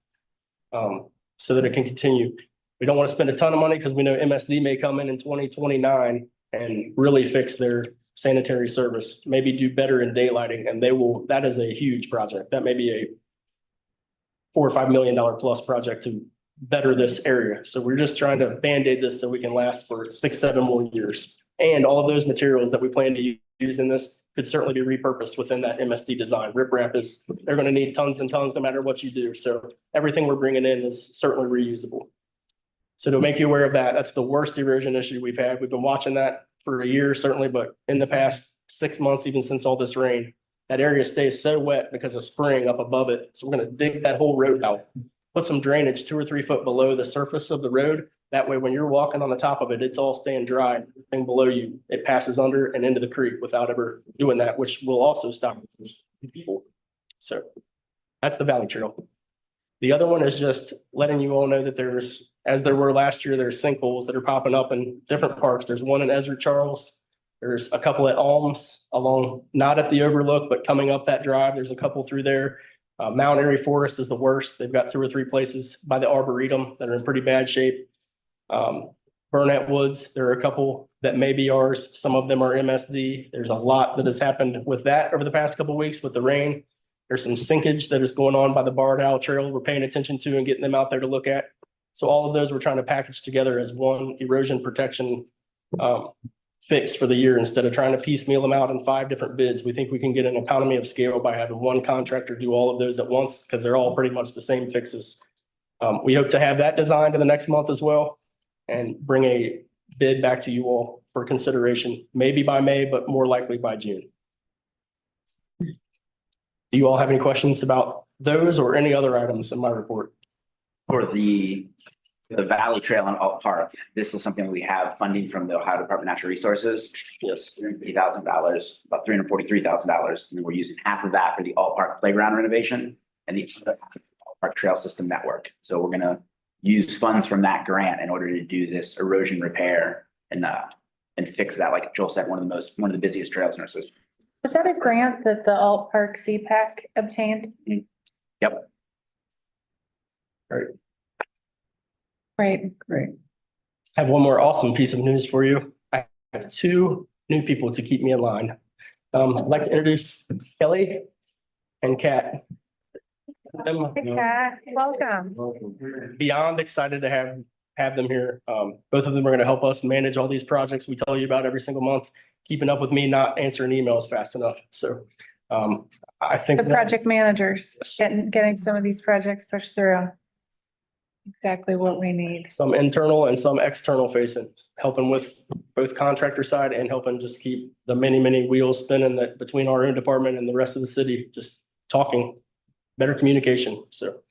Speaker 10: So that it can continue. We don't want to spend a ton of money because we know MSD may come in 2029 and really fix their sanitary service, maybe do better in daylighting, and that is a huge project. That may be a $4 or $5 million plus project to better this area. So we're just trying to Band-Aid this so we can last for 6-7 more years. And all of those materials that we plan to use in this could certainly be repurposed within that MSD design. Riprap they're going to need tons and tons no matter what you do. So everything we're bringing in is certainly reusable. So to make you aware of that, that's the worst erosion issue we've had. We've been watching that for a year, certainly, but in the past 6 months, even since all this rain, that area stays so wet because of spring up above it. So we're going to dig that whole road out, put some drainage 2 or 3 foot below the surface of the road. That way, when you're walking on the top of it, it's all staying dry. Everything below you, it passes under and into the creek without ever doing that, which will also stop people. So that's the Valley Trail. The other one is just letting you all know that as there were last year, there's sinkholes that are popping up in different parks. There's one in Ezra Charles. There's a couple at Alms along, not at the overlook, but coming up that drive. There's a couple through there. Mount Airy Forest is the worst. They've got 2 or 3 places by the Arboretum that are in pretty bad shape. Burnett Woods, there are a couple that may be ours. Some of them are MSD. There's a lot that has happened with that over the past couple of weeks with the rain. There's some sinkage that is going on by the Barred Owl Trail we're paying attention to and getting them out there to look at. So all of those we're trying to package together as one erosion protection fix for the year instead of trying to piecemeal them out in 5 different bids. We think we can get an economy of scale by having one contractor do all of those at once because they're all pretty much the same fixes. We hope to have that designed in the next month as well and bring a bid back to you all for consideration, maybe by May, but more likely by June. Do you all have any questions about those or any other items in my report?
Speaker 2: For the Valley Trail and Alt Park, this is something we have funding from the Ohio Department of Natural Resources.
Speaker 10: Yes.
Speaker 2: $350,000, about $343,000. And we're using half of that for the Alt Park playground renovation and the other half for the Alt Park Trail System Network. So we're going to use funds from that grant in order to do this erosion repair and fix that. Like Joel said, one of the busiest trails in our system.
Speaker 6: Was that a grant that the Alt Park CPAC obtained?
Speaker 2: Yep.
Speaker 6: Right.
Speaker 10: Great. I have one more awesome piece of news for you. I have 2 new people to keep me in line. I'd like to introduce Kelly and Kat.
Speaker 6: Hey, Kat, welcome.
Speaker 10: Beyond excited to have them here. Both of them are going to help us manage all these projects we tell you about every single month, keeping up with me, not answering emails fast enough. So I think
Speaker 6: The project managers, getting some of these projects pushed through. Exactly what we need.
Speaker 10: some internal and some external facing, helping with both contractor side and helping just keep the many wheels spinning that between our own department and the rest of the city, just talking, better communication. So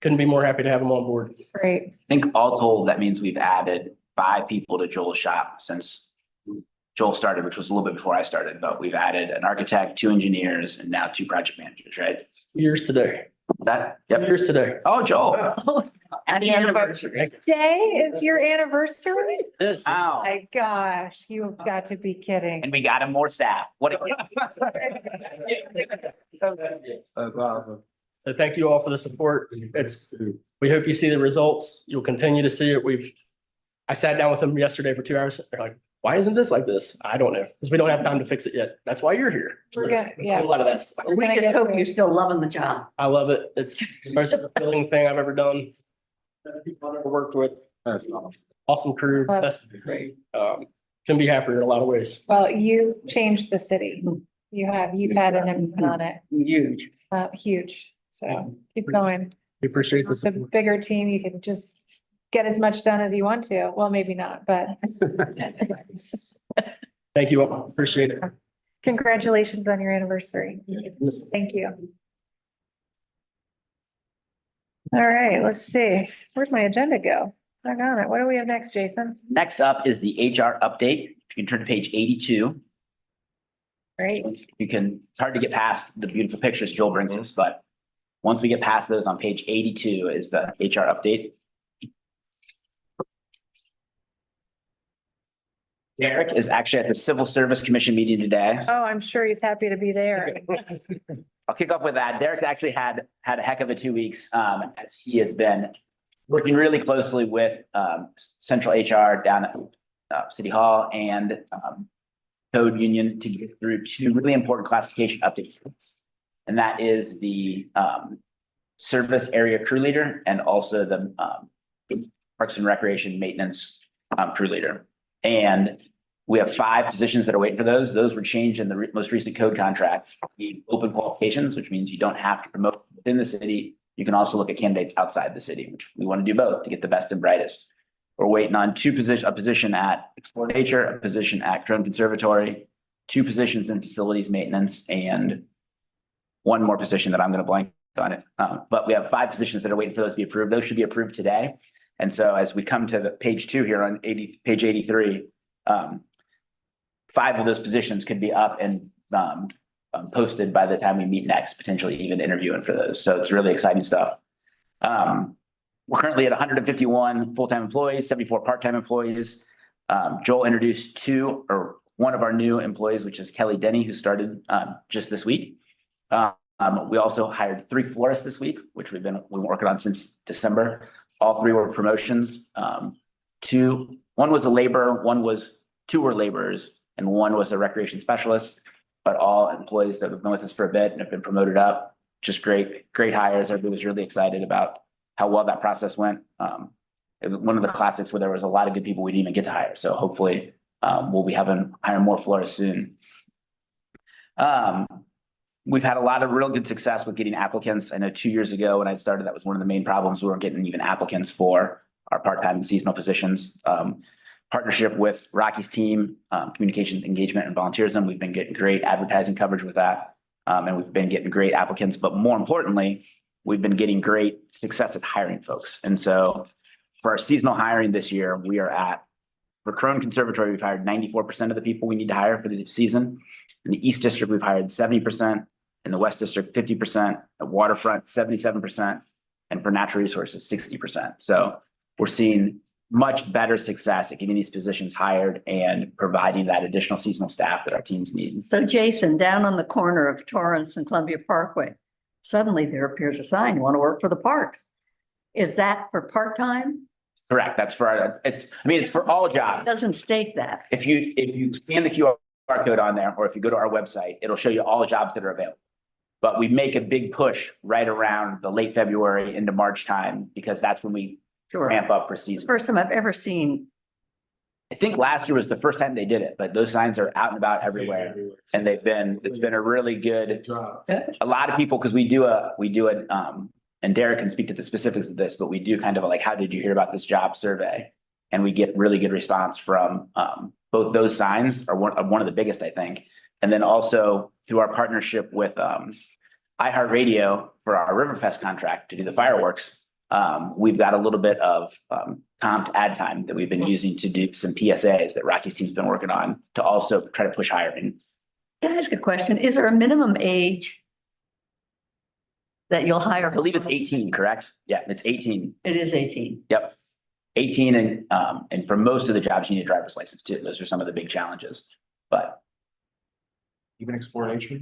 Speaker 10: couldn't be more happy to have them on board.
Speaker 6: Great.
Speaker 2: I think all told, that means we've added 5 people to Joel's shop since Joel started, which was a little bit before I started, but we've added an architect, 2 engineers, and now 2 project managers, right?
Speaker 10: Years today.
Speaker 2: That,
Speaker 10: 2
Speaker 2: yep.
Speaker 10: years today.
Speaker 2: Oh, Joel.
Speaker 9: Happy anniversary.
Speaker 6: Today is your anniversary?
Speaker 10: This.
Speaker 2: Wow.
Speaker 6: My gosh, you've got to be kidding.
Speaker 2: And we got him more staff. What?
Speaker 10: That's awesome. So thank you all for the support. We hope you see the results. You'll continue to see it. I sat down with them yesterday for 2 hours. They're like, why isn't this like this? I don't know, because we don't have time to fix it yet. That's why you're here.
Speaker 6: We're gonna, yeah.
Speaker 10: A lot of that stuff.
Speaker 9: We just hope you're still loving the job.
Speaker 10: I love it. It's the most fulfilling thing I've ever done. People I've ever worked with. Awesome crew. That's great. Couldn't be happier in a lot of ways.
Speaker 6: Well, you've changed the city. You've had an impact on it,
Speaker 9: Huge.
Speaker 6: huge. So keep going.
Speaker 10: We appreciate
Speaker 6: It's
Speaker 10: this.
Speaker 6: a bigger team. You can just get as much done as you want to. Well, maybe not, but
Speaker 10: Thank you all. Appreciate it.
Speaker 6: Congratulations on your anniversary. Thank you. All right, let's see. Where'd my agenda go? I got it. What do we have next, Jason?
Speaker 2: Next up is the HR update. If you can turn to page 82.
Speaker 6: Great.
Speaker 2: You can, it's hard to get past the beautiful pictures Joel brings us, but once we get past those on page 82 is the HR update. Derek is actually at the Civil Service Commission meeting today.
Speaker 6: Oh, I'm sure he's happy to be there.
Speaker 2: I'll kick off with that. Derek actually had a heck of a 2 weeks, as he has been working really closely with, central HR down at, City Hall and, Code Union to get through two really important classification updates. And that is the, service area crew leader and also the, Parks and Recreation Maintenance, crew leader. And we have 5 positions that are waiting for those. Those were changed in the most recent code contract. The open qualifications, which means you don't have to promote within the city. You can also look at candidates outside the city, which we want to do both to get the best and brightest. We're waiting on a position at Explore Nature, a position at Crone Conservatory, 2 positions in facilities maintenance, and 1 more position that I'm going to blank on it. But we have 5 positions that are waiting for those to be approved. Those should be approved today. And so as we come to the page 2 here on page 83, 5 of those positions could be up and posted by the time we meet next, potentially even interviewing for those. So it's really exciting stuff. We're currently at 151 full-time employees, 74 part-time employees. Joel introduced 1 of our new employees, which is Kelly Denny, who started just this week. We also hired 3 florists this week, which we've been working on since December. All 3 were promotions. 1 was a laborer, 2 were laborers, and 1 was a recreation specialist. But all employees that have been with us for a bit and have been promoted up, just great hires. Everybody was really excited about how well that process went. It was one of the classics where there was a lot of good people we didn't even get to hire. So hopefully we'll be hiring more florists soon. We've had a lot of real good success with getting applicants. I know 2 years ago when I started, that was one of the main problems. We weren't getting even applicants for our part-time and seasonal positions. Partnership with Rocky's team, communications, engagement, and volunteerism. We've been getting great advertising coverage with that. And we've been getting great applicants, but more importantly, we've been getting great success at hiring folks. And so for our seasonal hiring this year, we are for Crone Conservatory, we've hired 94% of the people we need to hire for the season. In the East District, we've hired 70%. In the West District, 50%. At Waterfront, 77%. And for natural resources, 60%. So we're seeing much better success at getting these positions hired and providing that additional seasonal staff that our teams need.
Speaker 9: So Jason, down on the corner of Torrance and Columbia Parkway, suddenly there appears a sign, you want to work for the parks. Is that for part-time?
Speaker 2: Correct. That's for it's for all jobs.
Speaker 9: It doesn't state that.
Speaker 2: If you scan the QR code on there, or if you go to our website, it'll show you all the jobs that are available. But we make a big push right around the late February into March time, because that's when we ramp up for season.
Speaker 9: First time I've ever seen.
Speaker 2: I think last year was the first time they did it, but those signs are out and about everywhere. And it's been a really good, a lot of people, because we do it, and Derek can speak to the specifics of this, but we do kind of like, how did you hear about this job survey? And we get really good response from both those signs are one of the biggest, I think. And then also through our partnership with iHeartRadio for our Riverfest contract to do the fireworks, we've got a little bit of comped ad time that we've been using to do some PSAs that Rocky's team's been working on to also try to push hiring.
Speaker 9: Can I ask a question? Is there a minimum age that you'll hire?
Speaker 2: I believe it's 18, correct? Yeah, it's 18.
Speaker 9: It is 18.
Speaker 2: Yep. 18 and for most of the jobs, you need a driver's license too. Those are some of the big challenges, but.
Speaker 11: Even Explore Nature?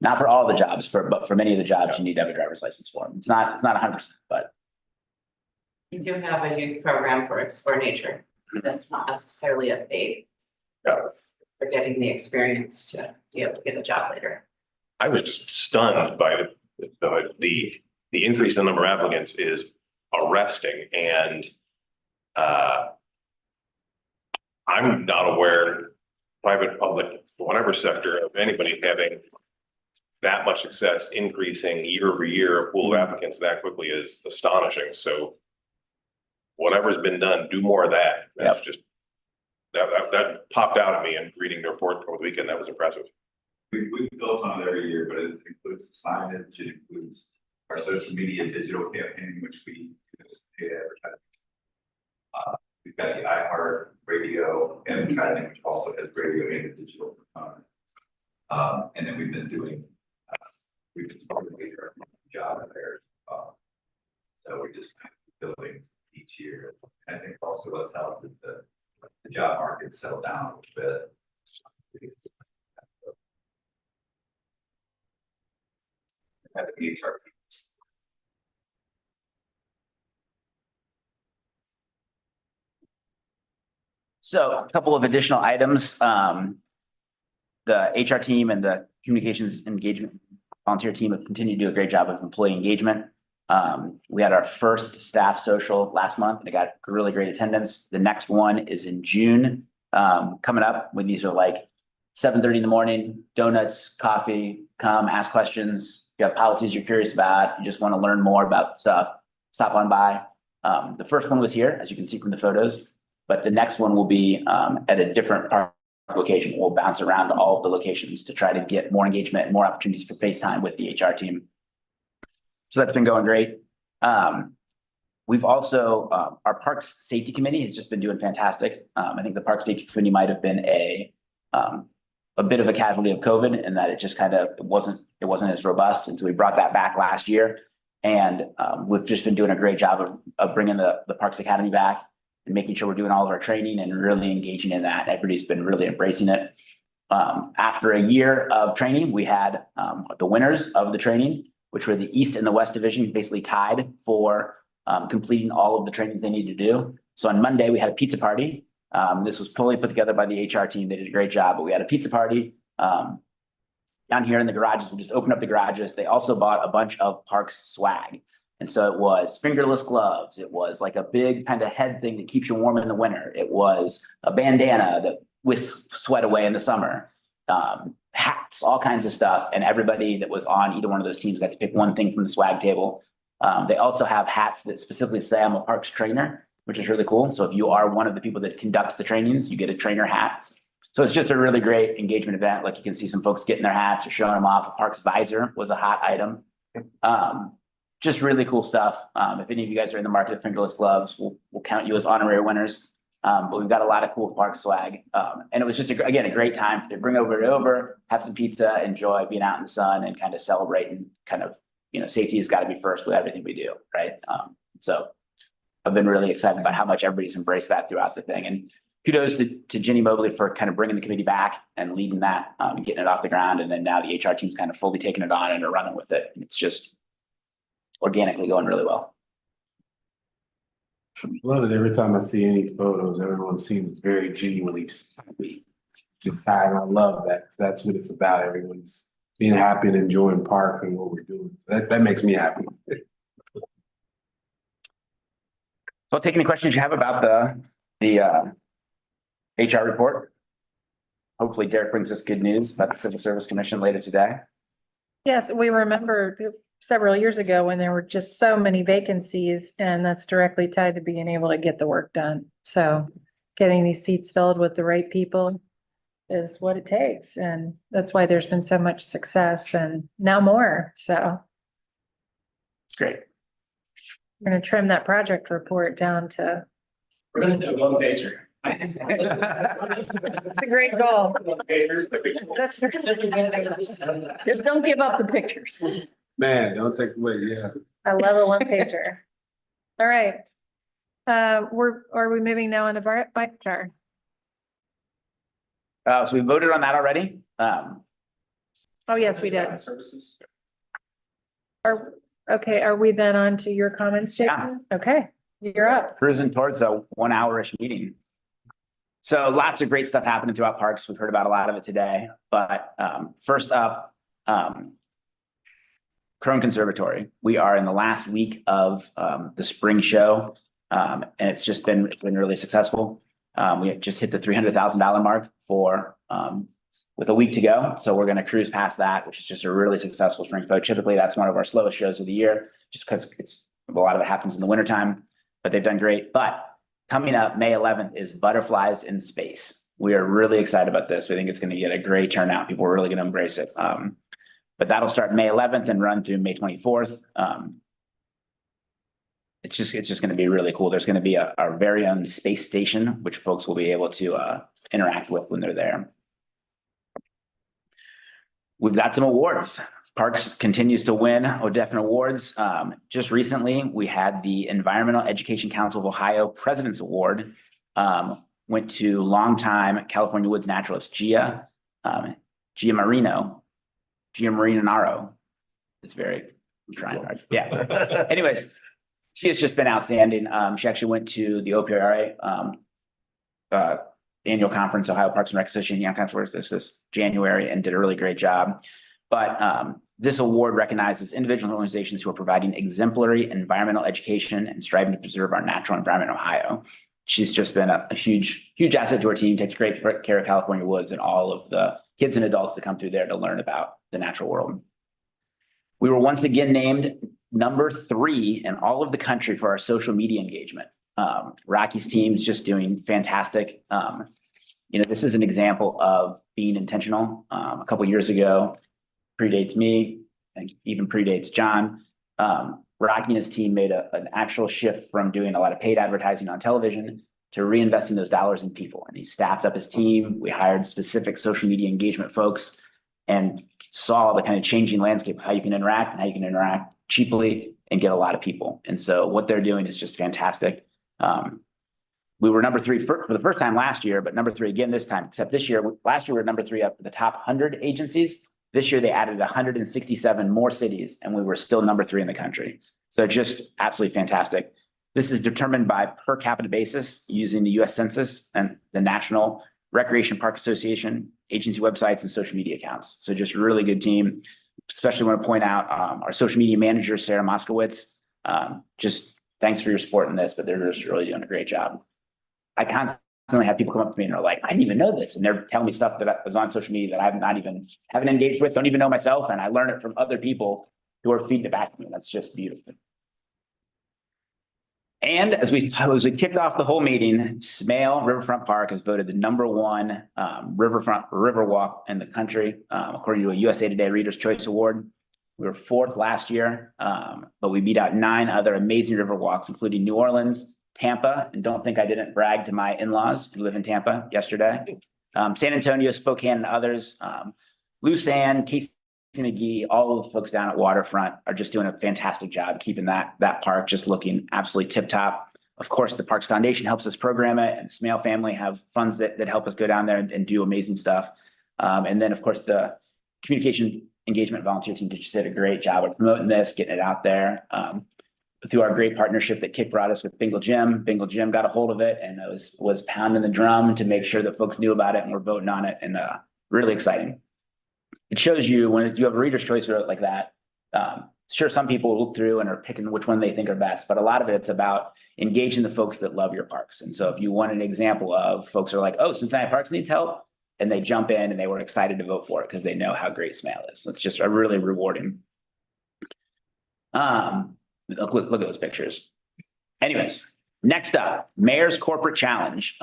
Speaker 2: Not for all the jobs, but for many of the jobs, you need to have a driver's license for them. It's not 100%, but.
Speaker 5: You do have a youth program for Explore Nature. That's not necessarily a paid. That's for getting the experience to be able to get a job later.
Speaker 11: I was just stunned by the increase in the number of applicants is arresting, and I'm not aware, private, public, whatever sector, of anybody having that much success increasing year over year. A pool of applicants that quickly is astonishing. So whatever's been done, do more of that. that popped out at me and reading the report over the weekend. That was impressive.
Speaker 12: We built on it every year, but it includes the signage, it includes our social media digital campaign, which we pay advertising. We've got the iHeart radio advertising, which also has radio and a digital component. And then we've been doing, we've been doing a major job there. So we just building each year. I think also what's helped is the job market settle down a little bit. At the HR.
Speaker 2: So a couple of additional items. The HR team and the communications engagement volunteer team have continued to do a great job of employee engagement. We had our first staff social last month and it got really great attendance. The next one is in June, coming up when these are like 7:30 in the morning, donuts, coffee, come ask questions. If you have policies you're curious about, if you just want to learn more about stuff, stop on by. The first one was here, as you can see from the photos, but the next one will be at a different park location. We'll bounce around to all of the locations to try to get more engagement and more opportunities for FaceTime with the HR team. So that's been going great. We've also, our Parks Safety Committee has just been doing fantastic. I think the Parks Safety Committee might have been a bit of a casualty of COVID in that it just kind of, it wasn't as robust. And so we brought that back last year. And we've just been doing a great job of bringing the Parks Academy back and making sure we're doing all of our training and really engaging in that. Everybody's been really embracing it. After a year of training, we had the winners of the training, which were the East and the West Division, basically tied for completing all of the trainings they needed to do. So on Monday, we had a pizza party. This was fully put together by the HR team. They did a great job, but we had a pizza party down here in the garages. We just opened up the garages. They also bought a bunch of Parks swag. And so it was fingerless gloves. It was like a big kind of head thing that keeps you warm in the winter. It was a bandana that whisks sweat away in the summer. Hats, all kinds of stuff. And everybody that was on either one of those teams got to pick one thing from the swag table. They also have hats that specifically say I'm a Parks trainer, which is really cool. So if you are one of the people that conducts the trainings, you get a trainer hat. So it's just a really great engagement event. Like you can see some folks getting their hats or showing them off. A Parks visor was a hot item. Just really cool stuff. If any of you guys are in the market of fingerless gloves, we'll count you as honorary winners. But we've got a lot of cool Park swag. And it was just, again, a great time to bring over, have some pizza, enjoy being out in the sun and kind of celebrate and kind of, safety has got to be first with everything we do, right? So I've been really excited about how much everybody's embraced that throughout the thing. And kudos to Ginny Mobley for kind of bringing the committee back and leading that, and getting it off the ground. And then now the HR team's kind of fully taking it on and are running with it. And it's just organically going really well.
Speaker 13: Love it. Every time I see any photos, everyone seems very genuinely just happy. Just happy. I love that. That's what it's about. Everyone's being happy and enjoying park and what we're doing. That makes me happy.
Speaker 2: So I'll take any questions you have about the HR report. Hopefully Derek brings us good news about the Civil Service Commission later today.
Speaker 6: Yes, we remember several years ago when there were just so many vacancies, and that's directly tied to being able to get the work done. So getting these seats filled with the right people is what it takes. And that's why there's been so much success and now more. So
Speaker 2: It's great.
Speaker 6: we're going to trim that project report down to.
Speaker 10: We're gonna do one pager.
Speaker 6: It's a great goal. That's.
Speaker 9: Just don't give up the pictures.
Speaker 13: Man, don't take away, yeah.
Speaker 6: I love a one pager. All right. Are we moving now on to bike char?
Speaker 2: So we voted on that already.
Speaker 6: Oh, yes, we did.
Speaker 10: Services.
Speaker 6: Are we then on to your comments, Jason? Okay, you're up.
Speaker 2: Cruising towards a 1 hour-ish meeting. So lots of great stuff happening throughout parks. We've heard about a lot of it today, but first up, Crone Conservatory. We are in the last week of the spring show, and it's just been really successful. We just hit the $300,000 mark with a week to go. So we're going to cruise past that, which is just a really successful spring show. Typically, that's one of our slowest shows of the year, just because a lot of it happens in the wintertime, but they've done great. But coming up, May 11th, is Butterflies in Space. We are really excited about this. We think it's going to get a great turnout. People are really going to embrace it. But that'll start May 11th and run through May 24th. It's just going to be really cool. There's going to be our very own space station, which folks will be able to interact with when they're there. We've got some awards. Parks continues to win ODEFN awards. Just recently, we had the Environmental Education Council of Ohio President's Award. Went to longtime California Woods naturalist Gia Marinaro. It's very, I'm trying hard. Yeah. Anyways, she has just been outstanding. She actually went to the OPRA annual conference, Ohio Parks and Rec Association Young Council, this January, and did a really great job. But this award recognizes individual organizations who are providing exemplary environmental education and striving to preserve our natural environment in Ohio. She's just been a huge asset to our team, takes great care of California Woods and all of the kids and adults that come through there to learn about the natural world. We were once again named number 3 in all of the country for our social media engagement. Rocky's team is just doing fantastic. This is an example of being intentional. A couple of years ago, predates me and even predates John. Rocky and his team made an actual shift from doing a lot of paid advertising on television to reinvesting those dollars in people. And he staffed up his team. We hired specific social media engagement folks and saw the kind of changing landscape of how you can interact and how you can interact cheaply and get a lot of people. And so what they're doing is just fantastic. We were number 3 for the first time last year, but number 3 again this time, except this year. Last year we were number 3 up to the top 100 agencies. This year they added 167 more cities and we were still number 3 in the country. So just absolutely fantastic. This is determined by per capita basis using the US Census and the National Recreation Park Association, agency websites, and social media accounts. So just a really good team. Especially want to point out our social media manager, Sarah Moskowitz. Just thanks for your support in this, but they're just really doing a great job. I constantly have people come up to me and they're like, I didn't even know this. And they're telling me stuff that was on social media that I haven't engaged with, don't even know myself. And I learn it from other people who are feeding it back to me. That's just beautiful. And as we kicked off the whole meeting, Smale Riverfront Park has voted the #1 riverfront riverwalk in the country, according to a USA Today Reader's Choice Award. We were 4th last year, but we beat out 9 other amazing riverwalks, including New Orleans, Tampa, and don't think I didn't brag to my in-laws who live in Tampa yesterday. San Antonio, Spokane, and others. Lusanne, Casey McGee, all of the folks down at Waterfront are just doing a fantastic job keeping that park just looking absolutely tip top. Of course, the Parks Foundation helps us program it, and the Smale family have funds that help us go down there and do amazing stuff. And then, of course, the communication engagement volunteer team just did a great job of promoting this, getting it out there. Through our great partnership that Kip brought us with Bingle Jim got a hold of it and was pounding the drum to make sure that folks knew about it and were voting on it, and really exciting. It shows you when you have a reader's choice vote like that. Sure, some people look through and are picking which one they think are best, but a lot of it's about engaging the folks that love your parks. And so if you want an example of folks are like, oh, Cincinnati Parks needs help, and they jump in and they were excited to vote for it because they know how great Smale is. It's just a really rewarding. Look at those pictures. Anyways, next up, Mayor's Corporate Challenge.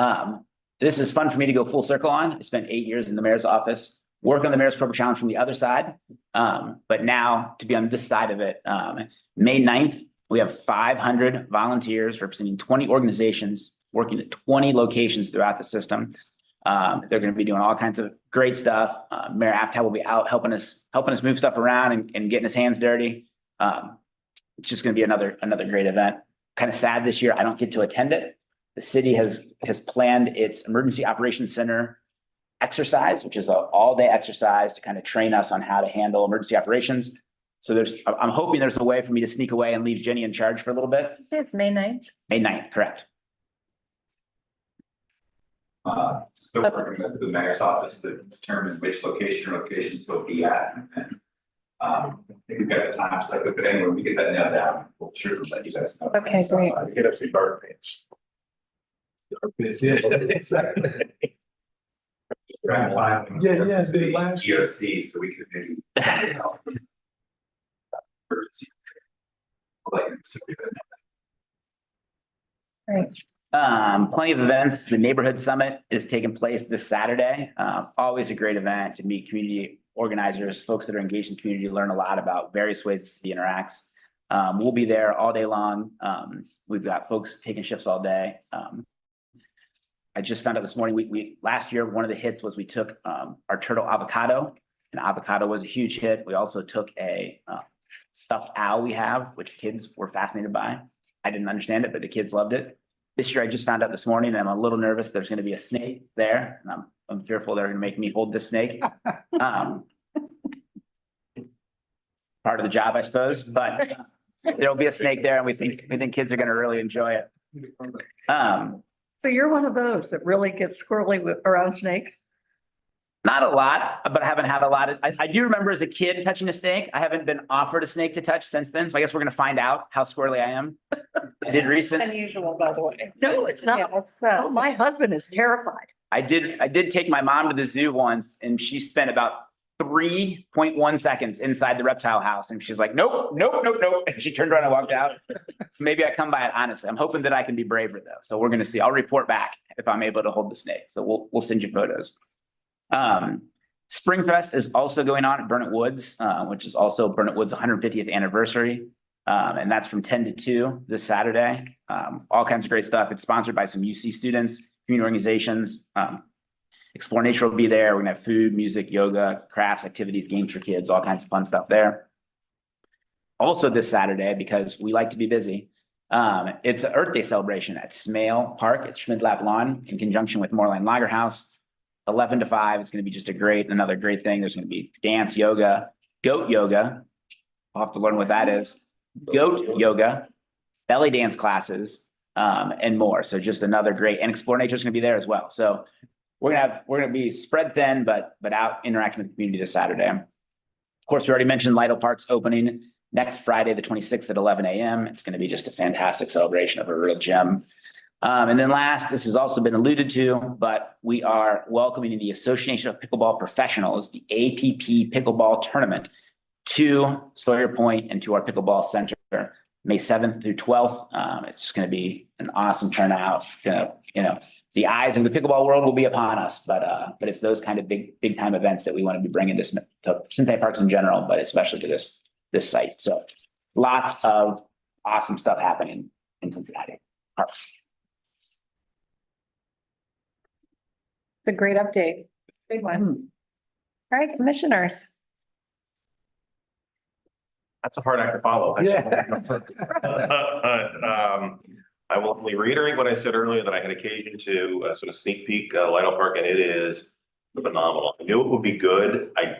Speaker 2: This is fun for me to go full circle on. I spent 8 years in the mayor's office, work on the Mayor's Corporate Challenge from the other side. But now to be on this side of it, May 9th, we have 500 volunteers representing 20 organizations working at 20 locations throughout the system. They're going to be doing all kinds of great stuff. Mayor Aftab will be out helping us move stuff around and getting his hands dirty. It's just going to be another great event. Kind of sad this year I don't get to attend it. The city has planned its Emergency Operations Center exercise, which is an all-day exercise to kind of train us on how to handle emergency operations. So I'm hoping there's a way for me to sneak away and leave Jenny in charge for a little bit.
Speaker 6: Say it's May 9th.
Speaker 2: May 9th, correct.
Speaker 12: Still working with the mayor's office to determine which locations will be at. And I think we've got a time set, but anyway, when we get that nailed down, we'll sure let you guys know.
Speaker 6: Okay, great.
Speaker 13: Get up to dark pants. Dark pants, yeah, exactly.
Speaker 12: EOC, so we could maybe.
Speaker 6: Right.
Speaker 2: Plenty of events. The Neighborhood Summit is taking place this Saturday. Always a great event to meet community organizers, folks that are engaged in the community, learn a lot about various ways the city interacts. We'll be there all day long. We've got folks taking shifts all day. I just found out this morning, we last year, one of the hits was we took our turtle avocado, and avocado was a huge hit. We also took a stuffed owl we have, which kids were fascinated by. I didn't understand it, but the kids loved it. This year, I just found out this morning, and I'm a little nervous. There's going to be a snake there, and I'm fearful they're going to make me hold this snake. Part of the job, I suppose, but there'll be a snake there, and we think kids are going to really enjoy it.
Speaker 9: So you're one of those that really gets squirrely around snakes?
Speaker 2: Not a lot, but I haven't had a lot of, I do remember as a kid touching a snake. I haven't been offered a snake to touch since then. So I guess we're gonna find out how squirrely I am. I did recently.
Speaker 6: Unusual, by the way.
Speaker 9: No, it's not. Oh, my husband is terrified.
Speaker 2: I did take my mom to the zoo once, and she spent about 3.1 seconds inside the reptile house. And she's like, nope. And she turned around and walked out. So maybe I come by it honestly. I'm hoping that I can be braver though. So we're gonna see. I'll report back if I'm able to hold the snake. So we'll send you photos. Springfest is also going on at Burnett Woods, which is also Burnett Woods' 150th anniversary. And that's from 10 to 2 this Saturday. All kinds of great stuff. It's sponsored by some UC students, community organizations. Explore Nature will be there. We're gonna have food, music, yoga, crafts, activities, games for kids, all kinds of fun stuff there. Also this Saturday, because we like to be busy, it's an Earth Day celebration at Smale Park at Schmidlap Lawn in conjunction with Moorline Lager House. 11 to 5. It's going to be just another great thing. There's going to be dance, yoga, goat yoga. I'll have to learn what that is. Goat yoga, belly dance classes, and more. So just another great, and Explore Nature is going to be there as well. So we're going to be spread thin, but out interacting with the community this Saturday. Of course, we already mentioned Lytle Park's opening next Friday, the 26th at 11 a.m. It's going to be just a fantastic celebration of a real gem. And then last, this has also been alluded to, but we are welcoming the Association of Pickleball Professionals, the APP Pickleball Tournament, to Sawyer Point and to our pickleball center, May 7th through 12th. It's just going to be an awesome turnout. The eyes of the pickleball world will be upon us, but it's those kind of big time events that we want to be bringing to Cincinnati Parks in general, but especially to this site. So lots of awesome stuff happening in Cincinnati Parks.
Speaker 6: It's a great update. Big one. All right, commissioners.
Speaker 11: That's a hard act to follow.
Speaker 13: Yeah.
Speaker 11: I will only reiterate what I said earlier, that I had occasion to sort of sneak peek Lytle Park, and it is phenomenal. I knew it would be good. I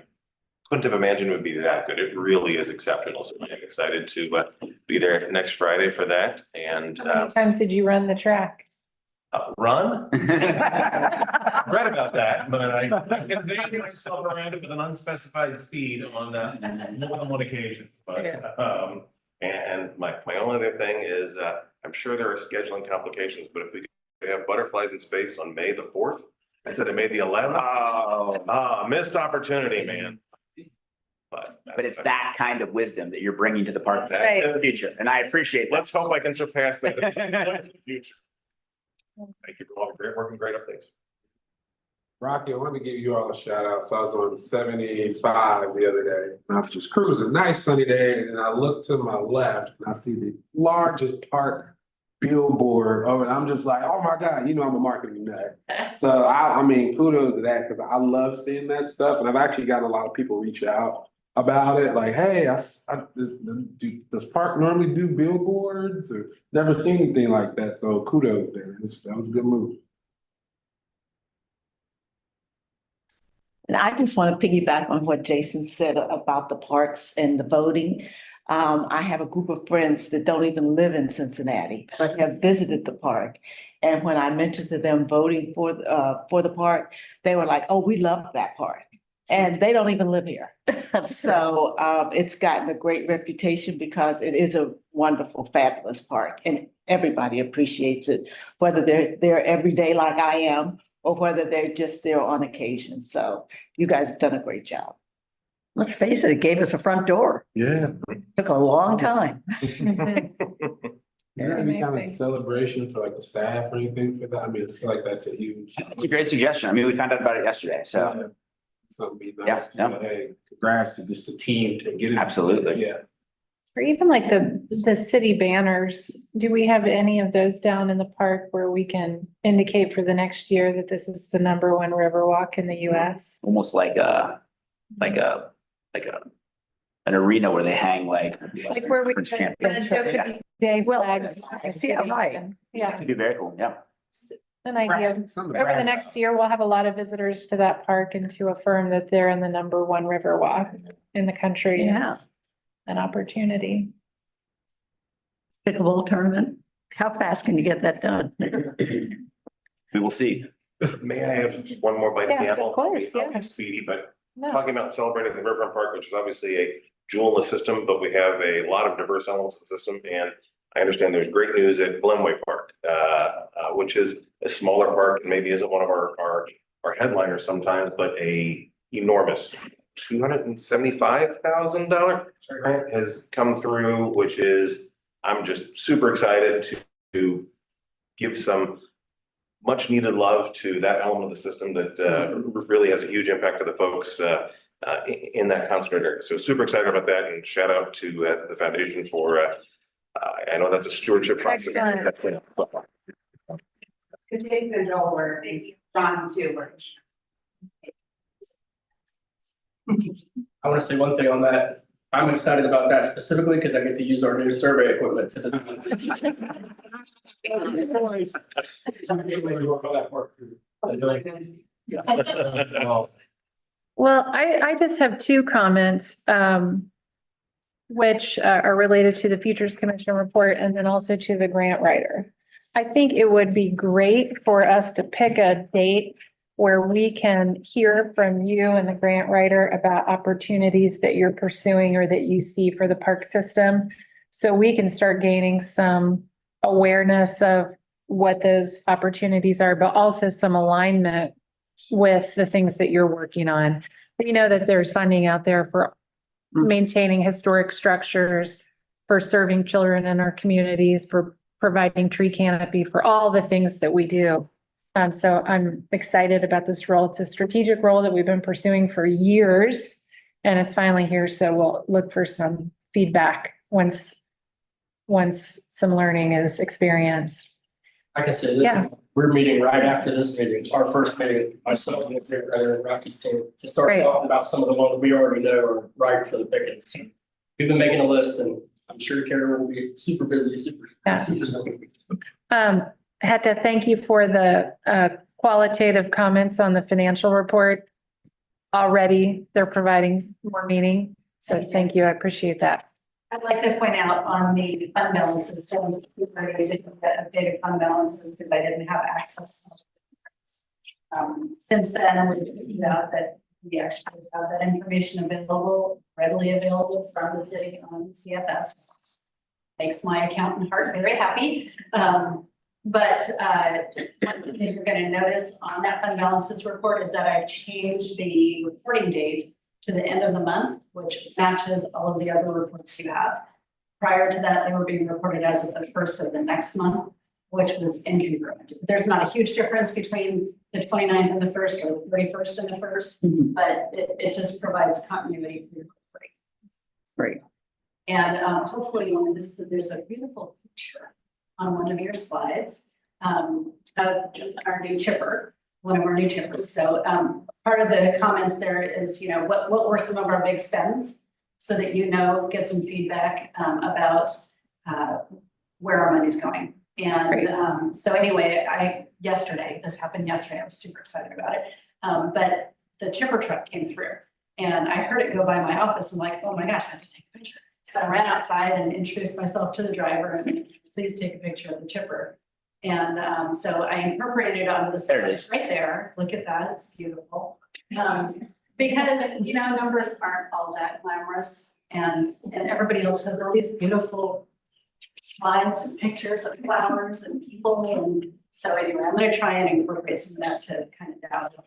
Speaker 11: couldn't have imagined it would be that good. It really is exceptional. So I'm excited to be there next Friday for that. And
Speaker 6: How many times did you run the track?
Speaker 11: run. Read about that, but I conveyed myself around it with an unspecified speed on more than one occasion. But and my only other thing is I'm sure there are scheduling complications, but if we could have butterflies in space on May the 4th, I said it May the 11th. Missed opportunity, man. But
Speaker 2: it's that kind of wisdom that you're bringing to the park
Speaker 6: Right.
Speaker 2: in the future, and I appreciate that.
Speaker 11: let's hope I can surpass that in the future. Thank you for all the great work and great updates.
Speaker 13: Rocky, I wanted to give you all a shout out. So I was on 75 the other day. And I was just cruising, nice sunny day. And then I look to my left and I see the largest park billboard over. And I'm just like, oh my God, you know, I'm a marketing nut. So I mean, kudos to that, because I love seeing that stuff. And I've actually gotten a lot of people reach out about it. Like, hey, does park normally do billboards? Or never seen anything like that. So kudos there. That was a good move.
Speaker 14: And I just want to piggyback on what Jason said about the parks and the voting. I have a group of friends that don't even live in Cincinnati, but have visited the park. And when I mentioned to them voting for the park, they were like, oh, we love that park. And they don't even live here. So it's gotten a great reputation because it is a wonderful, fabulous park. And everybody appreciates it, whether they're there every day like I am, or whether they're just there on occasion. So you guys have done a great job.
Speaker 9: Let's face it, it gave us a front door.
Speaker 13: Yeah.
Speaker 9: Took a long time.
Speaker 10: Is there any kind of
Speaker 6: Amazing.
Speaker 13: celebration for like the staff or anything for that? I mean, it's feel like that's a huge.
Speaker 2: It's a great suggestion. I mean, we found out about it yesterday, so
Speaker 13: Something be
Speaker 2: Yeah,
Speaker 13: nice to say, hey, congrats to just the team to get it.
Speaker 2: absolutely.
Speaker 13: Yeah.
Speaker 6: Or even like the city banners, do we have any of those down in the park where we can indicate for the next year that this is the #1 river walk in the US?
Speaker 2: Almost like an arena where they hang like.
Speaker 6: Like where we.
Speaker 2: Prince champions.
Speaker 6: So it could be day
Speaker 9: Well,
Speaker 6: flags.
Speaker 9: yeah, right.
Speaker 6: Yeah,
Speaker 2: Could be very cool, yeah.
Speaker 6: an idea.
Speaker 13: Something to
Speaker 6: Over the
Speaker 13: brag
Speaker 6: next
Speaker 13: about.
Speaker 6: year, we'll have a lot of visitors to that park and to affirm that they're in the #1 river walk in the country.
Speaker 9: Yeah.
Speaker 6: is An opportunity.
Speaker 9: Pickleball tournament. How fast can you get that done?
Speaker 2: We will see.
Speaker 11: May I have one more bite of the
Speaker 6: Yes,
Speaker 11: apple?
Speaker 6: of course,
Speaker 11: I'll be
Speaker 6: yeah.
Speaker 11: speedy, but
Speaker 6: No,
Speaker 11: talking about celebrating the Riverfront Park, which is obviously a jewel in the system, but we have a lot of diverse elements of the system. And I understand there's great news at Glenway Park, which is a smaller park and maybe isn't one of our headliners sometimes, but a enormous $275,000 grant has come through, which is, I'm just super excited to give some much needed love to that element of the system that really has a huge impact to the folks in that concentrated area. So super excited about that, and shout out to the foundation for I know that's a stewardship process.
Speaker 6: Excellent.
Speaker 5: Could take the over, John too.
Speaker 10: I want to say one thing on that. I'm excited about that specifically because I get to use our new survey equipment to
Speaker 6: well, I just have two comments, which are related to the Futures Commission report and then also to the grant writer. I think it would be great for us to pick a date where we can hear from you and the grant writer about opportunities that you're pursuing or that you see for the park system. So we can start gaining some awareness of what those opportunities are, but also some alignment with the things that you're working on. We know that there's funding out there for maintaining historic structures, for serving children in our communities, for providing tree canopy, for all the things that we do. So I'm excited about this role. It's a strategic role that we've been pursuing for years, and it's finally here. So we'll look for some feedback once some learning is experienced.
Speaker 10: I can say
Speaker 6: Yeah.
Speaker 10: this, we're meeting right after this meeting, our first meeting, myself and the grant writer and Rocky's team, to start
Speaker 6: Great.
Speaker 10: talking about some of the ones we already know are ripe for the pickings. We've been making a list, and I'm sure Kara will be super busy, super soon.
Speaker 6: Had to thank you for the qualitative comments on the financial report. Already, they're providing more meaning. So thank you. I appreciate that.
Speaker 3: I'd like to point out on the fund balances, so I didn't get updated fund balances because I didn't have access. Since then, we figured out that we actually have that information readily available from the city on CFS. Makes my accountant heart very happy. But one thing that you're gonna notice on that fund balances report is that I've changed the reporting date to the end of the month, which matches all of the other reports you have. Prior to that, they were being reported as of the first of the next month, which was incongruent. There's not a huge difference between the 29th and the first or the 31st and the first, but it just provides continuity for your reporting.
Speaker 9: Great.
Speaker 3: And hopefully on this, there's a beautiful picture on one of your slides of our new chipper, one of our new chippers. So part of the comments there is, what were some of our big spends so that get some feedback about where our money's going. And so anyway, this happened yesterday. I was super excited about it. But the chipper truck came through and I heard it go by my office. I'm like, oh my gosh, I have to take a picture. So I ran outside and introduced myself to the driver and please take a picture of the chipper. And so I incorporated it onto the slides right there. Look at that, it's beautiful. Because, numbers aren't all that glamorous and everybody else has all these beautiful slides and pictures of flowers and people. And so anyway, I'm gonna try and incorporate some of that to kind of dazzle.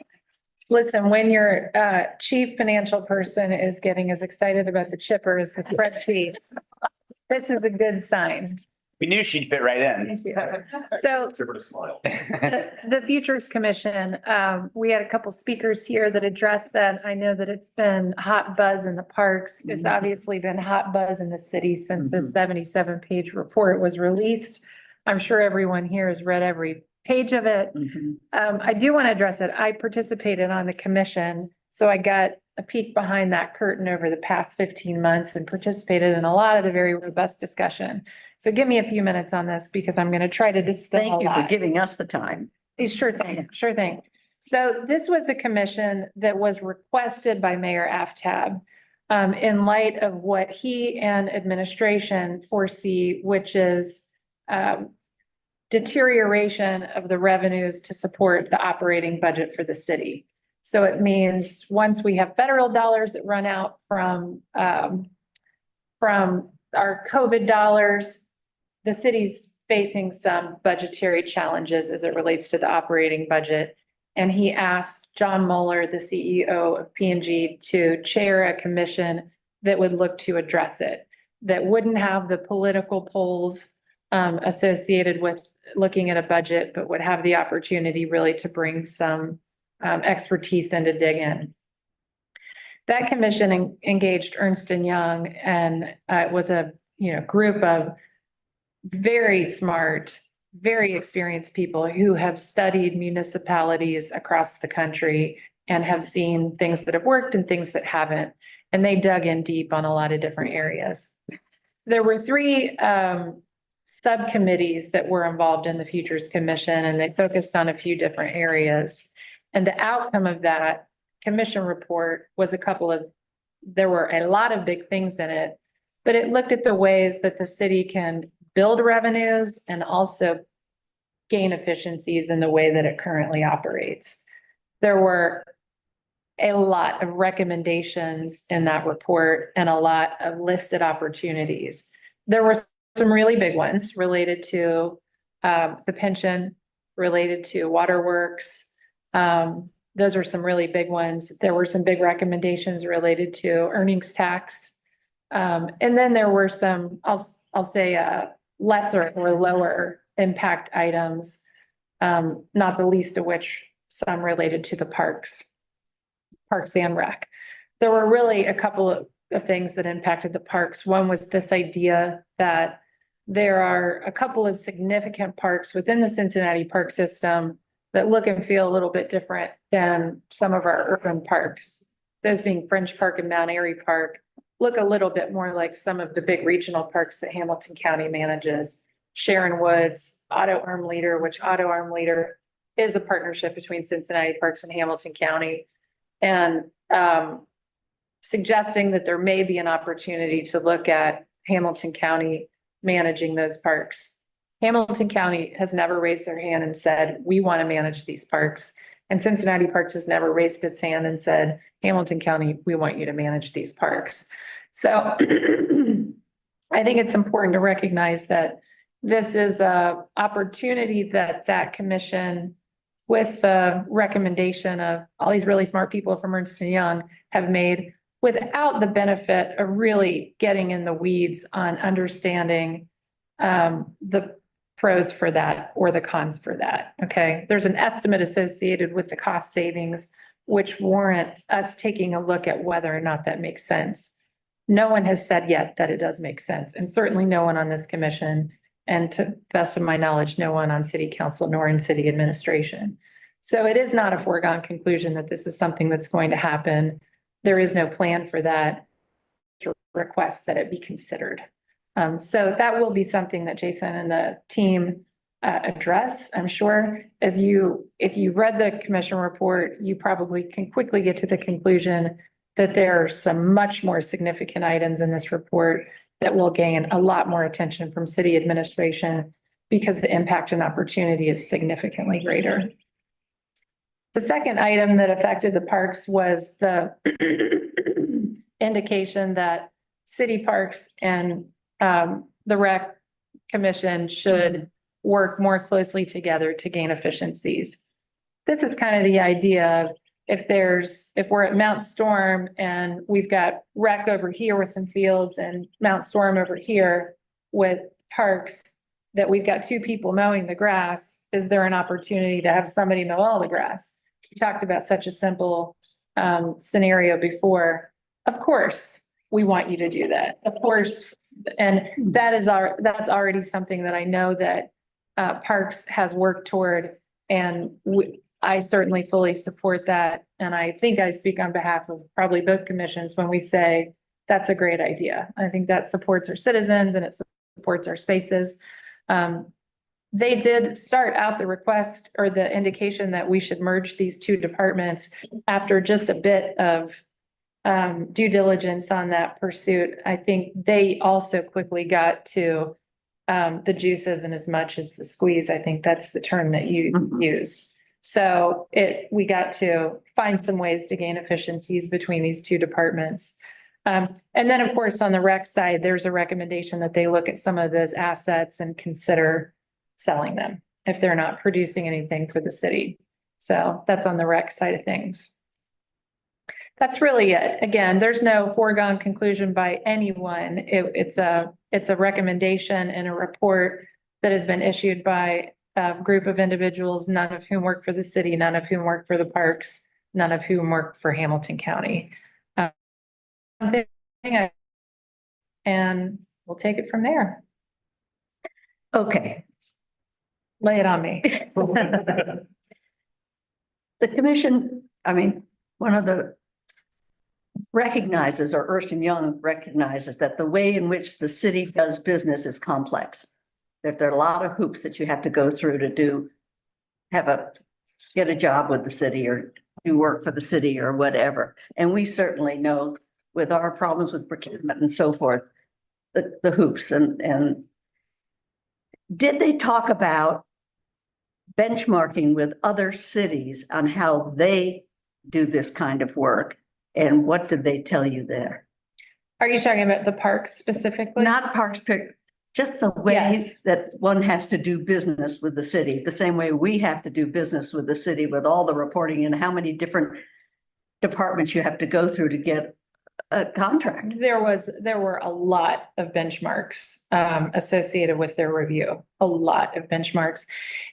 Speaker 6: Listen, when your chief financial person is getting as excited about the chipper as the spreadsheet, this is a good sign.
Speaker 2: We knew she'd fit right in.
Speaker 6: Thank you. So
Speaker 11: Give her a smile.
Speaker 6: the Futures Commission, we had a couple speakers here that addressed that. I know that it's been hot buzz in the parks. It's obviously been hot buzz in the city since the 77-page report was released. I'm sure everyone here has read every page of it. I do want to address it. I participated on the commission, so I got a peek behind that curtain over the past 15 months and participated in a lot of the very robust discussion. So give me a few minutes on this because I'm going to try to distill
Speaker 9: Thank you
Speaker 6: a
Speaker 9: for
Speaker 6: lot.
Speaker 9: giving us the time.
Speaker 6: Sure thing, sure thing. So this was a commission that was requested by Mayor Aftab in light of what he and administration foresee, which is deterioration of the revenues to support the operating budget for the city. So it means once we have federal dollars that run out from our COVID dollars, the city's facing some budgetary challenges as it relates to the operating budget. And he asked John Mueller, the CEO of P&G, to chair a commission that would look to address it, that wouldn't have the political polls associated with looking at a budget, but would have the opportunity really to bring some expertise and to dig in. That commission engaged Ernst & Young, and it was a group of very smart, very experienced people who have studied municipalities across the country and have seen things that have worked and things that haven't. And they dug in deep on a lot of different areas. There were three subcommittees that were involved in the Futures Commission, and they focused on a few different areas. And the outcome of that commission report was there were a lot of big things in it, but it looked at the ways that the city can build revenues and also gain efficiencies in the way that it currently operates. There were a lot of recommendations in that report and a lot of listed opportunities. There were some really big ones related to the pension, related to waterworks. Those are some really big ones. There were some big recommendations related to earnings tax. And then there were some, I'll say, lesser or lower impact items, not the least of which some related to the parks and rec. There were really a couple of things that impacted the parks. One was this idea that there are a couple of significant parks within the Cincinnati park system that look and feel a little bit different than some of our urban parks. Those being French Park and Mount Airy Park look a little bit more like some of the big regional parks that Hamilton County manages. Sharon Woods, Otto Arm Leader, which Otto Arm Leader is a partnership between Cincinnati Parks and Hamilton County. And suggesting that there may be an opportunity to look at Hamilton County managing those parks. Hamilton County has never raised their hand and said, we want to manage these parks. And Cincinnati Parks has never raised its hand and said, Hamilton County, we want you to manage these parks. So I think it's important to recognize that this is a opportunity that commission, with the recommendation of all these really smart people from Ernst & Young, have made without the benefit of really getting in the weeds on understanding the pros for that or the cons for that. Okay. There's an estimate associated with the cost savings, which warrant us taking a look at whether or not that makes sense. No one has said yet that it does make sense, and certainly no one on this commission, and to the best of my knowledge, no one on city council nor in city administration. So it is not a foregone conclusion that this is something that's going to happen. There is no plan for that. Request that it be considered. So that will be something that Jason and the team address, I'm sure. If you read the commission report, you probably can quickly get to the conclusion that there are some much more significant items in this report that will gain a lot more attention from city administration because the impact and opportunity is significantly greater. The second item that affected the parks was the indication that city parks and the rec commission should work more closely together to gain efficiencies. This is kind of the idea of if we're at Mount Storm and we've got rec over here with some fields and Mount Storm over here with parks, that we've got two people mowing the grass, is there an opportunity to have somebody mow all the grass? We talked about such a simple scenario before. Of course, we want you to do that. Of course. And that's already something that I know that Parks has worked toward, and I certainly fully support that. And I think I speak on behalf of probably both commissions when we say that's a great idea. I think that supports our citizens and it supports our spaces. They did start out the request or the indication that we should merge these two departments after just a bit of due diligence on that pursuit. I think they also quickly got to the juices and as much as the squeeze. I think that's the term that you used. So we got to find some ways to gain efficiencies between these two departments. And then, of course, on the rec side, there's a recommendation that they look at some of those assets and consider selling them if they're not producing anything for the city. So that's on the rec side of things. That's really it. Again, there's no foregone conclusion by anyone. It's a recommendation and a report that has been issued by a group of individuals, none of whom work for the city, none of whom work for the parks, none of whom work for Hamilton County. And we'll take it from there.
Speaker 9: Okay.
Speaker 6: Lay it on me.
Speaker 9: The commission, I mean, one of the recognizes, or Ernst & Young recognizes, that the way in which the city does business is complex. That there are a lot of hoops that you have to go through to get a job with the city or do work for the city or whatever. And we certainly know with our problems with procurement and so forth, the hoops and did they talk about benchmarking with other cities on how they do this kind of work? And what did they tell you there?
Speaker 6: Are you talking about the parks specifically?
Speaker 9: Not parks, just the way
Speaker 6: Yes.
Speaker 9: that one has to do business with the city, the same way we have to do business with the city with all the reporting and how many different departments you have to go through to get a contract.
Speaker 6: There were a lot of benchmarks associated with their review, a lot of benchmarks.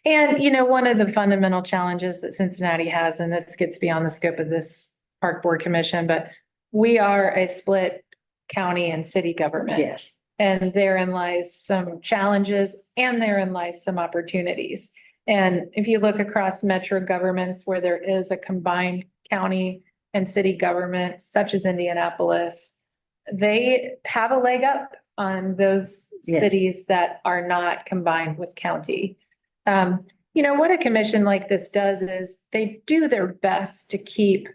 Speaker 6: And, one of the fundamental challenges that Cincinnati has, and this gets beyond the scope of this Park Board Commission, but we are a split county and city government.
Speaker 9: Yes.
Speaker 6: And therein lies some challenges and therein lies some opportunities. And if you look across metro governments where there is a combined county and city government, such as Indianapolis, they have a leg up on those
Speaker 9: Yes.
Speaker 6: cities that are not combined with county. What a commission like this does is they do their best to keep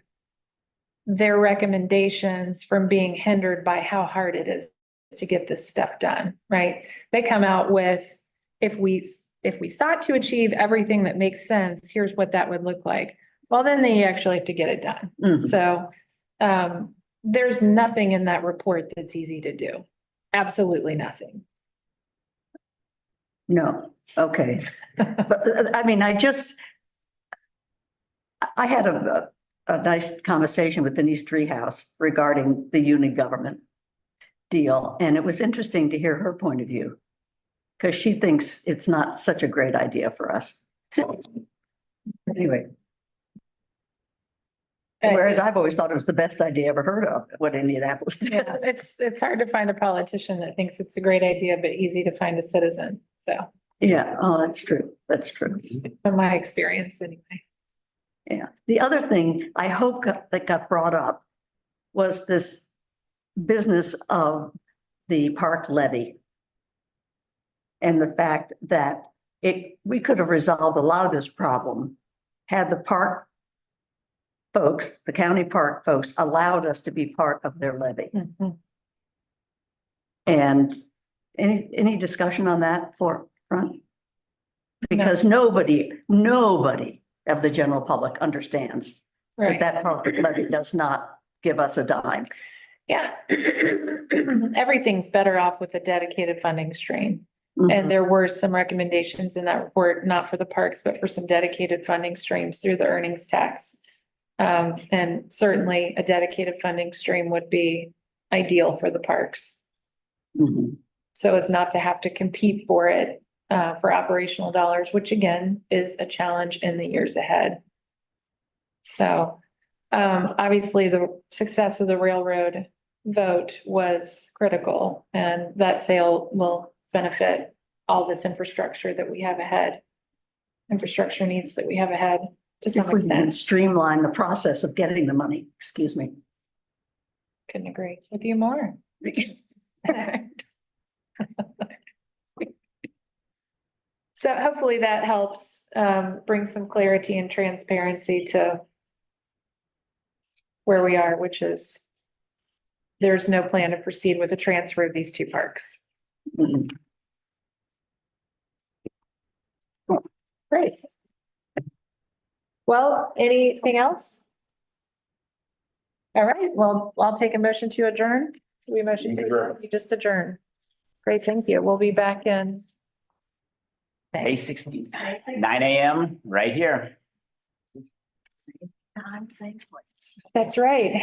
Speaker 6: their recommendations from being hindered by how hard it is to get this stuff done, right? They come out with, if we sought to achieve everything that makes sense, here's what that would look like. Well, then they actually have to get it done.
Speaker 9: Mhm.
Speaker 6: So there's nothing in that report that's easy to do. Absolutely nothing.
Speaker 9: No, okay. But I mean, I had a nice conversation with Denise Treehouse regarding the union government deal. And it was interesting to hear her point of view because she thinks it's not such a great idea for us. So, anyway. Whereas I've always thought it was the best idea ever heard of, what Indianapolis did.
Speaker 6: Yeah, it's hard to find a politician that thinks it's a great idea, but easy to find a citizen. So.
Speaker 9: Yeah, oh, that's true. That's true.
Speaker 6: From my experience anyway.
Speaker 9: Yeah. The other thing I hope that got brought up was this business of the park levy. And the fact that we could have resolved a lot of this problem had the park folks, the county park folks, allowed us to be part of their levy.
Speaker 6: Mm-hmm.
Speaker 9: And any discussion on that front? Because nobody of the general public understands that park levy does not give us a dime.
Speaker 6: Yeah. Everything's better off with a dedicated funding stream.
Speaker 9: Mhm.
Speaker 6: And there were some recommendations in that report, not for the parks, but for some dedicated funding streams through the earnings tax. And certainly a dedicated funding stream would be ideal for the parks.
Speaker 9: Mhm.
Speaker 6: So as not to have to compete for it for operational dollars, which again is a challenge in the years ahead. So, obviously the success of the railroad vote was critical, and that sale will benefit all this infrastructure that we have ahead. Infrastructure needs that we have ahead to some
Speaker 9: If we can
Speaker 6: extent.
Speaker 9: streamline the process of getting the money, excuse me.
Speaker 6: Couldn't agree with you more. So hopefully that helps bring some clarity and transparency to where we are, which is there's no plan to proceed with the transfer of these two parks.
Speaker 9: Mhm.
Speaker 6: Great. Well, anything else? All right, well, I'll take a motion to adjourn. We motion to adjourn. You just adjourn. Great, thank you. We'll be back in.
Speaker 2: May 16th, 9 a.m. right here.
Speaker 9: Same time, same place.
Speaker 6: That's right.